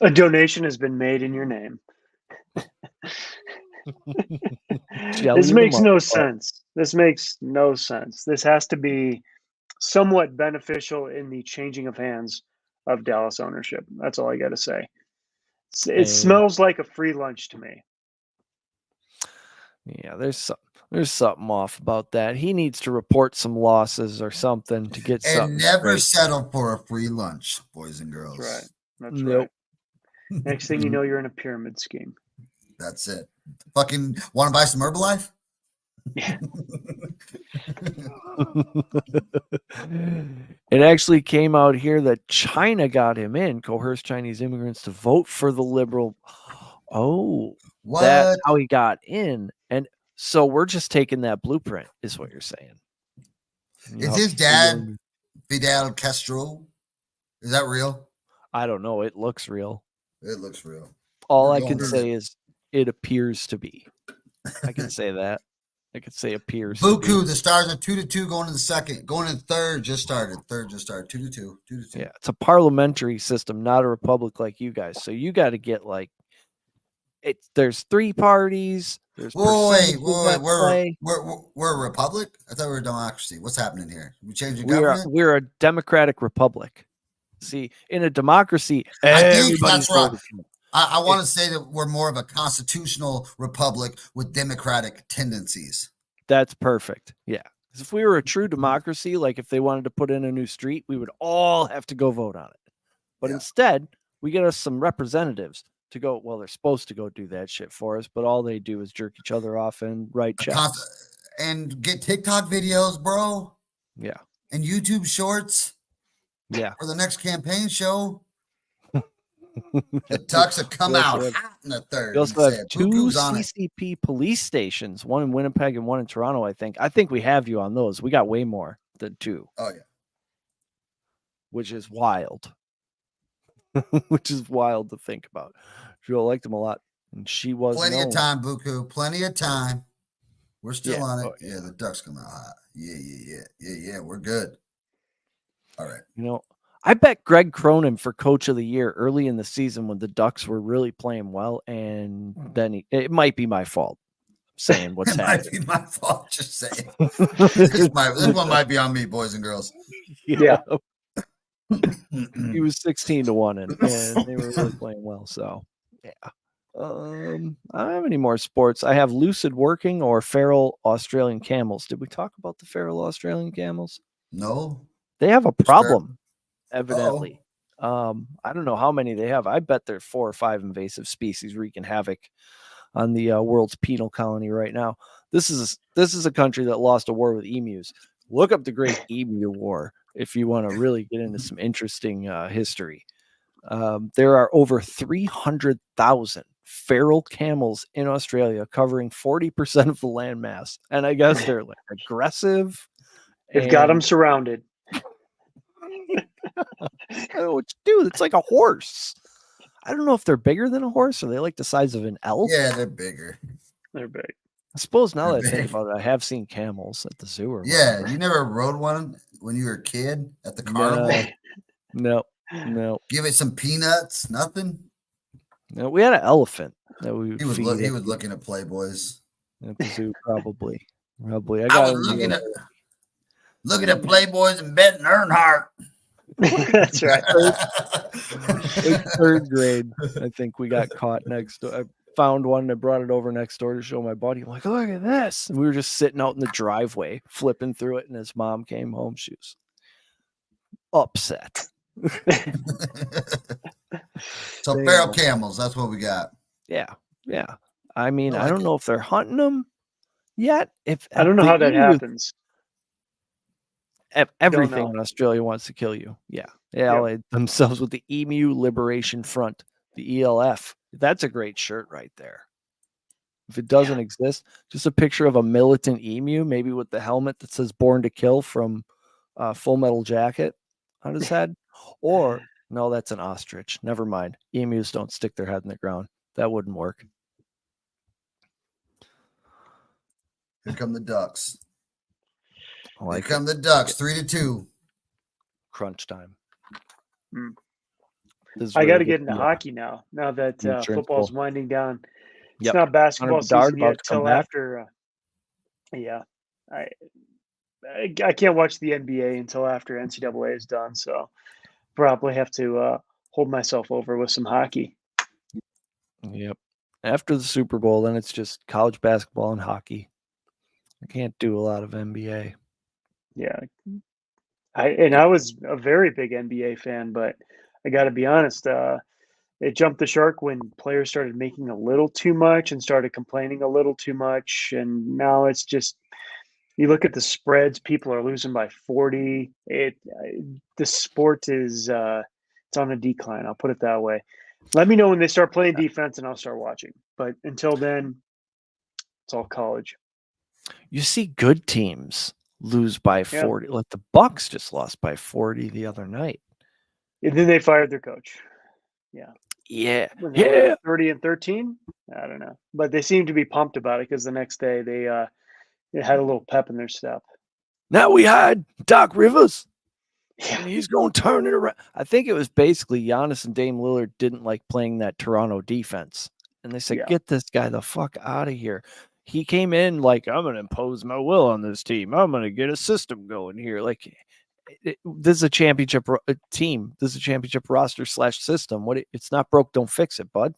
A donation has been made in your name. This makes no sense. This makes no sense. This has to be somewhat beneficial in the changing of hands of Dallas ownership. That's all I got to say. It smells like a free lunch to me. Yeah, there's something off about that. He needs to report some losses or something to get something. And never settle for a free lunch, boys and girls. That's right. That's right. Next thing you know, you're in a pyramid scheme. That's it. Fucking want to buy some Herbalife? Yeah. It actually came out here that China got him in, coerced Chinese immigrants to vote for the liberal. Oh, what? That's how he got in. And so we're just taking that blueprint, is what you're saying. Is his dad Fidel Castro? Is that real? I don't know. It looks real. It looks real. All I can say is it appears to be. I can say that. I could say appears. Buku, the Stars are 2-2 going to the second. Going to the third just started. 2-2. 2-2. Yeah, it's a parliamentary system, not a republic like you guys. So you got to get like it. There's 3 parties. There's wait. We're a republic? I thought we were a democracy. What's happening here? We changing government? We're a democratic republic. See, in a democracy, I think that's right. I want to say that we're more of a constitutional republic with democratic tendencies. That's perfect. Yeah. Because if we were a true democracy, like if they wanted to put in a new street, we would all have to go vote on it. But instead, we get us some representatives to go, well, they're supposed to go do that shit for us, but all they do is jerk each other off and write checks. And get TikTok videos, bro. Yeah. And YouTube shorts. Yeah. For the next campaign show. The Ducks have come out hot in the third. We also have 2 CCP police stations, one in Winnipeg and one in Toronto, I think. I think we have you on those. We got way more than 2. Oh, yeah. Which is wild. Which is wild to think about. Joe liked him a lot. And she was plenty of time, Buku. Plenty of time. We're still on it. Yeah, the Ducks come out hot. Yeah. We're good. All right. You know, I bet Greg Cronin for Coach of the Year early in the season when the Ducks were really playing well, and then it might be my fault saying what's happening. It might be my fault, just saying. This one might be on me, boys and girls. Yeah. He was 16-1, and they were really playing well. So, yeah. I don't have any more sports. I have lucid working or feral Australian camels. Did we talk about the feral Australian camels? No. They have a problem. Evidently. I don't know how many they have. I bet there are 4 or 5 invasive species wreaking havoc on the world's penal colony right now. This is a country that lost a war with emus. Look up the Great Emu War if you want to really get into some interesting history. There are over 300,000 feral camels in Australia, covering 40% of the landmass. And I guess they're like aggressive. They've got them surrounded. I don't know what to do. It's like a horse. I don't know if they're bigger than a horse or they like the size of an elk. Yeah, they're bigger. They're big. I suppose now that I think about it, I have seen camels at the zoo. Or whatever. You never rode one when you were a kid at the carnival? No. Give it some peanuts? Nothing? No, we had an elephant that we he was looking at Playboys. At the zoo, probably. I was looking at Playboys and betting Earnhardt. That's right. Third grade, I think we got caught next door. I found one and brought it over next door to show my buddy. I'm like, look at this. And we were just sitting out in the driveway, flipping through it, and his mom came home. She was upset. So feral camels, that's what we got. Yeah. I mean, I don't know if they're hunting them. Yet, if I don't know the how that emu, happens. everything know. in Australia wants to kill you. Yeah. They Yep. allied themselves with the Emu Liberation Front, the ELF. That's a great shirt right there. If it doesn't exist, just a picture of a militant emu, maybe with the helmet that says "Born to Kill" from Full Metal Jacket on his head. Or, no, that's an ostrich. Never mind. Emus don't stick their head in the ground. That wouldn't work. Here come the Ducks. Here come the Ducks, 3-2. Crunch time. I got to get into hockey now. Now that football's winding down, it's not basketball season yet till after. I can't watch the NBA until after NCAA is done, so probably have to hold myself over with some hockey. Yep. After the Super Bowl, then it's just college basketball and hockey. I can't do a lot of NBA. Yeah. I was a very big NBA fan, but I got to be honest, it jumped the shark when players started making a little too much and started complaining a little too much. And now it's just, you look at the spreads, people are losing by 40. The sport is, it's on a decline. I'll put it that way. Let me know when they start playing defense and I'll start watching. But until then, it's all college. You see good teams lose by 40. Like the Bucks just lost by 40 the other night. And then they fired their coach. Yeah. 30-13. I don't know, but they seem to be pumped about it because the next day they had a little pep in their step. Now we had Doc Rivers. And he's going to turn it around. I think it was basically Giannis and Dame Lillard didn't like playing that Toronto defense. And they said, get this guy the fuck out of here. He came in like, I'm going to impose my will on this team. I'm going to get a system going here. Like, this is a championship team. This is a championship roster / system. It's not broke, don't fix it, bud.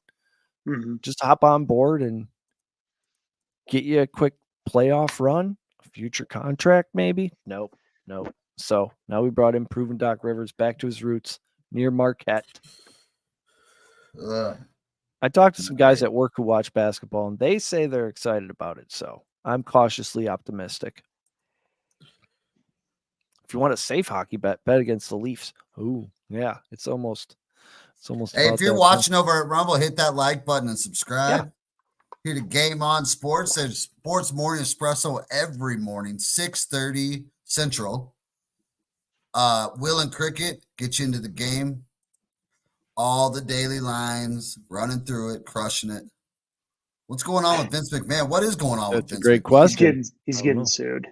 Mm-hmm. Just hop on board and get you a quick playoff run, a future contract maybe. Nope. So now we brought in proven Doc Rivers back to his roots near Marquette. I talked to some guys at work who watch basketball, and they say they're excited about it. So I'm cautiously optimistic. If you want a safe hockey bet against the Leafs. Ooh, yeah, it's almost. Hey, if you're watching over at Rumble, hit that like button and subscribe. Yeah. Here to Game On Sports. There's Sports Morning Espresso every morning, 6:30 Central. Will and Cricket get you into the game. All the daily lines, running through it, crushing it. What's going on with Vince McMahon? What is going on with Vince? That's a great question. He's getting sued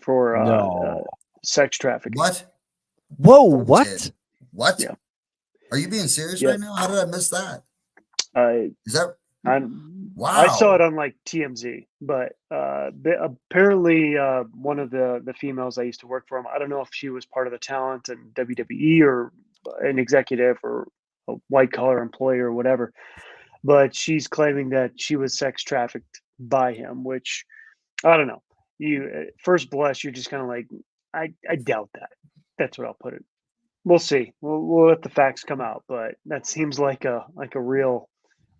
for sex trafficking. What? Whoa, what? What? Yeah. Are you being serious right now? How did I miss that? Is that? Wow. I saw it on like TMZ, but apparently one of the females I used to work for him, I don't know if she was part of the talent in WWE or an executive or a white collar employee or whatever, but she's claiming that she was sex trafficked by him, which I don't know. You first blush, you're just kind of like, I doubt that. That's what I'll put it. We'll see. We'll let the facts come out, but that seems like a real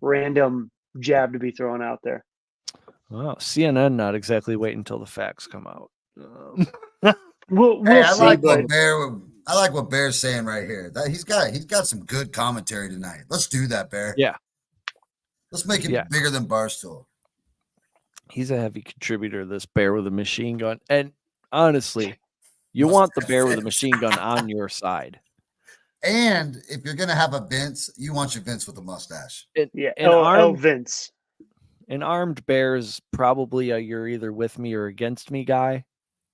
random jab to be thrown out there. Well, CNN not exactly waiting until the facts come out. We'll see. I like what Bear's saying right here. That he's got some good commentary tonight. Let's do that, Bear. Yeah. Let's make it bigger than Barstool. He's a heavy contributor, this Bear with a machine gun. And honestly, you want the Bear with a machine gun on your side. And if you're going to have a Vince, you want your Vince with a mustache. Vince. An armed Bear is probably you're either with me or against me guy.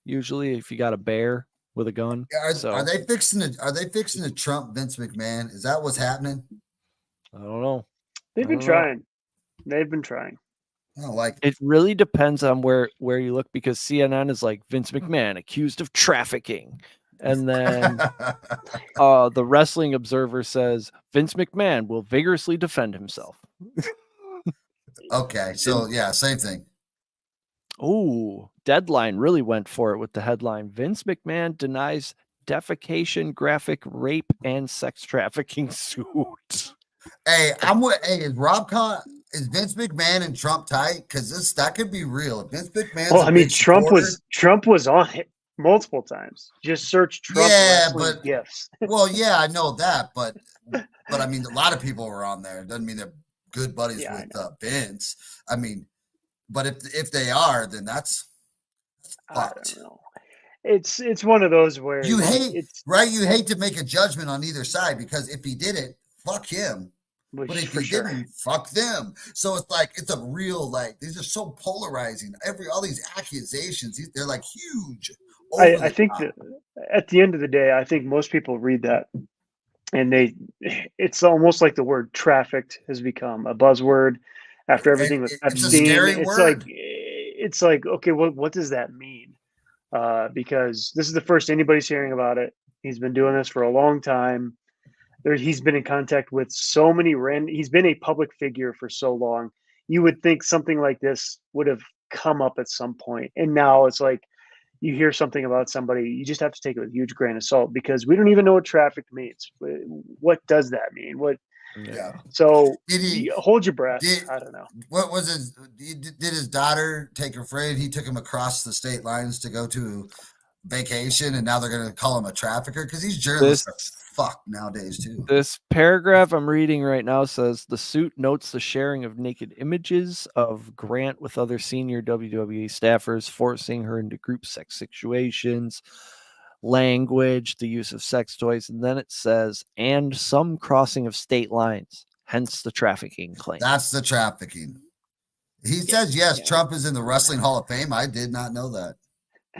Usually, if you got a bear with a gun. Are they fixing to Trump Vince McMahon? Is that what's happening? I don't know. They've been trying. I don't like it. It really depends on where you look, because CNN is like Vince McMahon accused of trafficking. And then the Wrestling Observer says Vince McMahon will vigorously defend himself. Okay, so yeah, same thing. Oh, Deadline really went for it with the headline: Vince McMahon denies defecation, graphic rape, and sex trafficking suit. Hey, is is Vince McMahon and Trump tight? Because that could be real. If Vince McMahon's Well, a I mean, big supporter, Trump was on it multiple times. Just search Trump yeah, wrestling but gifts. well, yeah, I know that, but I mean, a lot of people were on there. It doesn't mean they're good buddies Yeah, with Vince. I mean, but if they are, then that's I fucked. don't know. It's one of those where You hate, it's right? You hate to make a judgment on either side because if he did it, fuck him. which, But if for he sure. didn't, fuck them. So it's like it's a real these are so polarizing. All these accusations, they're like huge. I think that at the end of the day, I think most people read that and it's almost like the word trafficked has become a buzzword after everything with it's a Epstein. scary word. It's like, okay, what does that mean? Because this is the first anybody's hearing about it. He's been doing this for a long time. He's been in contact with so many he's been a public figure for so long. You would think something like this would have come up at some point. And now it's like you hear something about somebody, you just have to take it with a huge grain of salt because we don't even know what traffic means. What does that mean? Yeah. So Did hold your breath. I don't know. What was did his daughter take a friend? He took him across the state lines to go to vacation, and now they're going to call him a trafficker because these journalists are fucked nowadays too. This paragraph I'm reading right now says the suit notes the sharing of naked images of Grant with other senior WWE staffers, forcing her into group sex situations, language, the use of sex toys, and then it says, and some crossing of state lines, hence the trafficking claim. That's the trafficking. He says, yes, Trump is in the Wrestling Hall of Fame. I did not know that.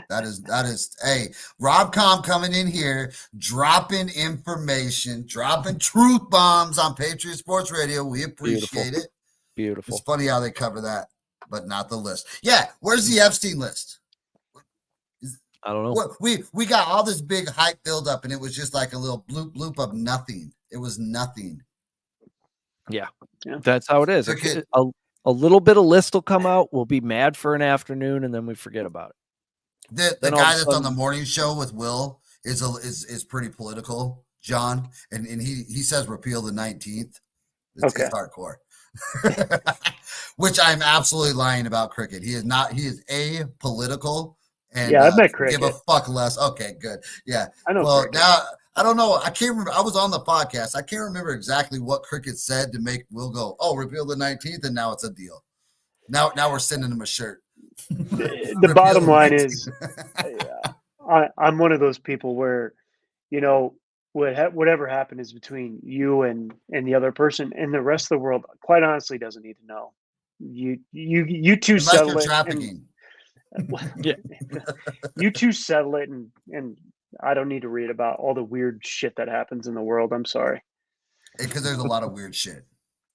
That is, hey, Rob Com coming in here, dropping information, dropping truth bombs on Patriot Sports Radio. We appreciate it. Beautiful. It's funny how they cover that, but not the list. Yeah, where's the Epstein list? I don't know. We got all this big hype build up, and it was just like a little bloop of nothing. It was nothing. Yeah. That's how it is. A little bit of list will come out. We'll be mad for an afternoon, and then we forget about it. The guy that's on the morning show with Will is pretty political, John, and he says repeal the 19th. It's hardcore. Which I'm absolutely lying about Cricket. He is not. He is apolitical. And I've met Cricket. Give a fuck less. Okay, good. Yeah. I know. Well, Cricket. now I don't know. I can't remember. I was on the podcast. I can't remember exactly what Cricket said to make Will go, oh, repeal the 19th, and now it's a deal. Now we're sending him a shirt. The bottom line is, I'm one of those people where, whatever happened is between you and the other person, and the rest of the world, quite honestly, doesn't need to know. You two settle it. Trafficking. You two settle it, and I don't need to read about all the weird shit that happens in the world. I'm sorry. Because there's a lot of weird shit.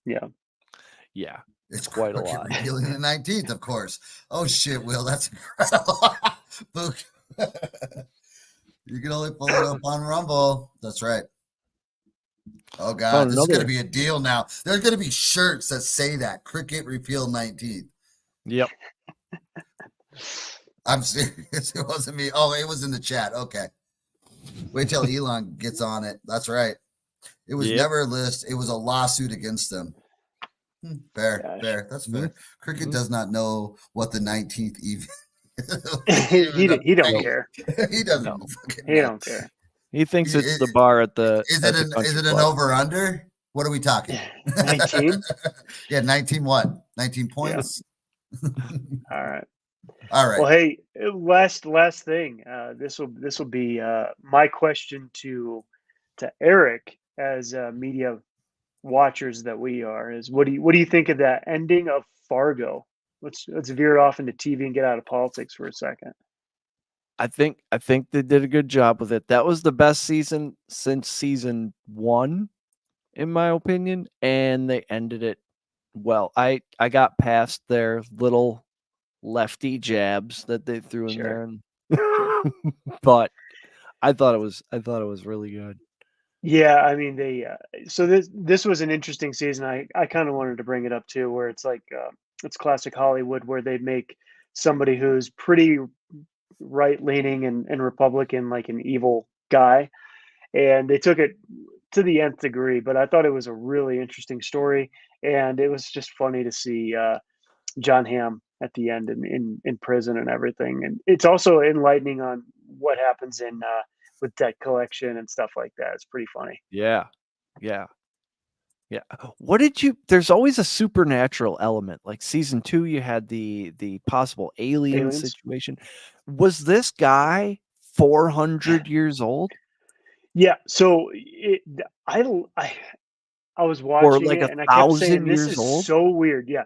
Yeah. It's quite a lot. Repealing the 19th, of course. Oh shit, Will, that's incredible. You can only pull it up on Rumble. That's right. Oh god, this is gonna be a deal now. There's gonna be shirts that say that Cricket repeal 19th. Yep. I'm serious. It wasn't me. Oh, it was in the chat. Okay. Wait till Elon gets on it. That's right. It was never a list. It was a lawsuit against them. Fair. That's fair. Cricket does not know what the 19th even. he don't care. He doesn't. No. He don't care. He thinks it's the bar at the. Is it an over under? What are we talking? 19. Yeah, 19. What? 19 points. Yeah. All right. Well, hey, last thing. This will be my question to Eric as media watchers that we are. Is what do you think of that ending of Fargo? Let's veer it off into TV and get out of politics for a second. I think they did a good job with it. That was the best season since season 1, in my opinion, and they ended it well. I got past their little lefty jabs that they threw in there, but I thought it was really good. Yeah, I mean they. So this was an interesting season. I kind of wanted to bring it up too, where it's like it's classic Hollywood, where they make somebody who's pretty right leaning and Republican like an evil guy, and they took it to the nth degree. But I thought it was a really interesting story, And it was just funny to see John Hamm at the end in prison and everything. And it's also enlightening on what happens in with debt collection and stuff like that. It's pretty funny. Yeah. What did you? There's always a supernatural element. Like season 2, you had the possible alien situation. Was this guy 400 years old? Yeah. So I was watching like it and I kept saying, this is old? so weird. Yeah.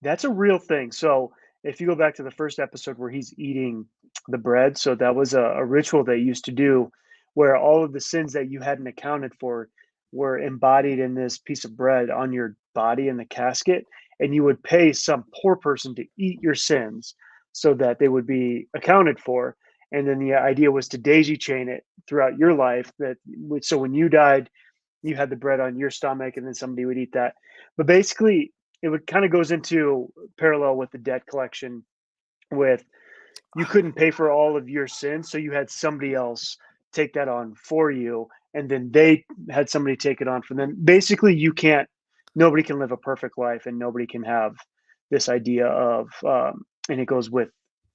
That's a real thing. So if you go back to the first episode where he's eating the bread, so that was a ritual they used to do where all of the sins that you hadn't accounted for were embodied in this piece of bread on your body in the casket, and you would pay some poor person to eat your sins so that they would be accounted for. And then the idea was to daisy chain it throughout your life, so when you died, you had the bread on your stomach and then somebody would eat that. But basically it would kind of goes into parallel with the debt collection with you couldn't pay for all of your sins, so you had somebody else take that on for you, and then they had somebody take it on for them. Basically, nobody can live a perfect life, and nobody can have this idea of, and it goes with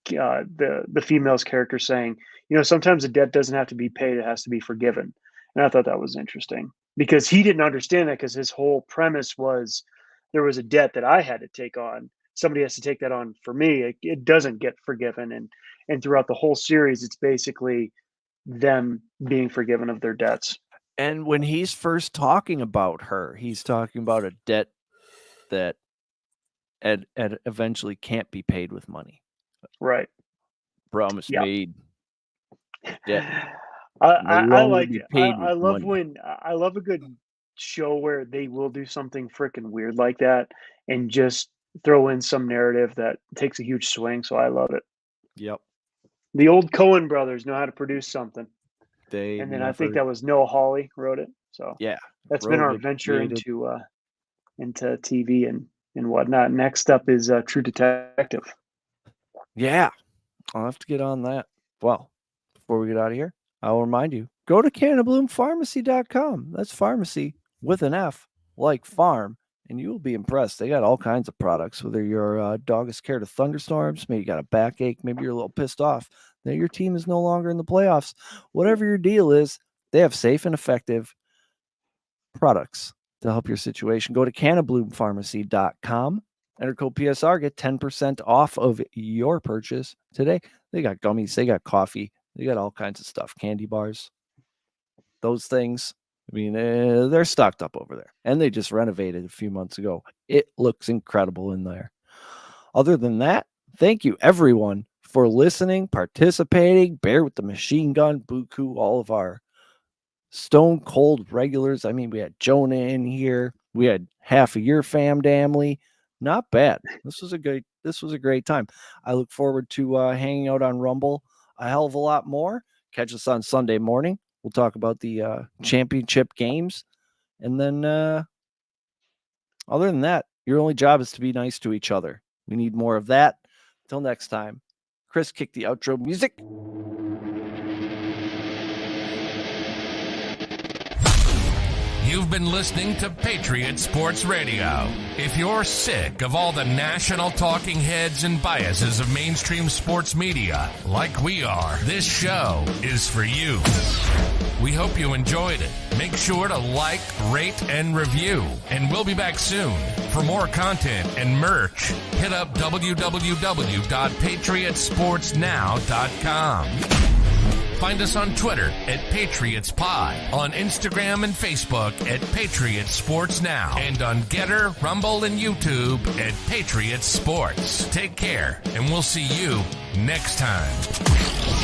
the female's character saying, sometimes a debt doesn't have to be paid; it has to be forgiven. And I thought that was interesting because he didn't understand that because his whole premise was there was a debt that I had to take on. Somebody has to take that on for me. It doesn't get forgiven, and throughout the whole series, it's basically them being forgiven of their debts. And when he's first talking about her, he's talking about a debt that eventually can't be paid with money. Right. Promise made. Debt. I like it. I love a good show where they will do something freaking weird like that and just throw in some narrative that takes a huge swing. So I love it. Yep. The old Coen brothers know how to produce something. And then I think that was Noah Hawley wrote it. So yeah, that's been our venture into TV and whatnot. Next up is True Detective. Yeah, I'll have to get on that. Well, before we get out of here, I'll remind you, go to CannabloomPharmacy.com. That's pharmacy with an F, like farm, and you will be impressed. They got all kinds of products, whether your dog is scared of thunderstorms, maybe you got a backache, maybe you're a little pissed off that your team is no longer in the playoffs. Whatever your deal is, they have safe and effective products to help your situation. Go to CannabloomPharmacy.com. Enter code PSR, get 10% off of your purchase today. They got gummies, they got coffee, they got all kinds of stuff, candy bars, those things. I mean, they're stocked up over there, and they just renovated a few months ago. It looks incredible in there. Other than that, thank you, everyone, for listening, participating. Bear with the Machine Gun, Buku, all of our stone cold regulars. I mean, we had Jonah in here. We had half of your family. Not bad. This was a great time. I look forward to hanging out on Rumble a hell of a lot more. Catch us on Sunday morning. We'll talk about the championship games. And then other than that, your only job is to be nice to each other. We need more of that. Till next time, Chris, kick the outro music. You've been listening to Patriot Sports Radio. If you're sick of all the national talking heads and biases of mainstream sports media, like we are, this show is for you. We hope you enjoyed it. Make sure to like, rate, and review. And we'll be back soon. For more content and merch, hit up www.patriotsportsnow.com. Find us on Twitter at PatriotsPod, on Instagram and Facebook at Patriot Sports Now, and on Getter, Rumble, and YouTube at Patriot Sports. Take care, and we'll see you next time.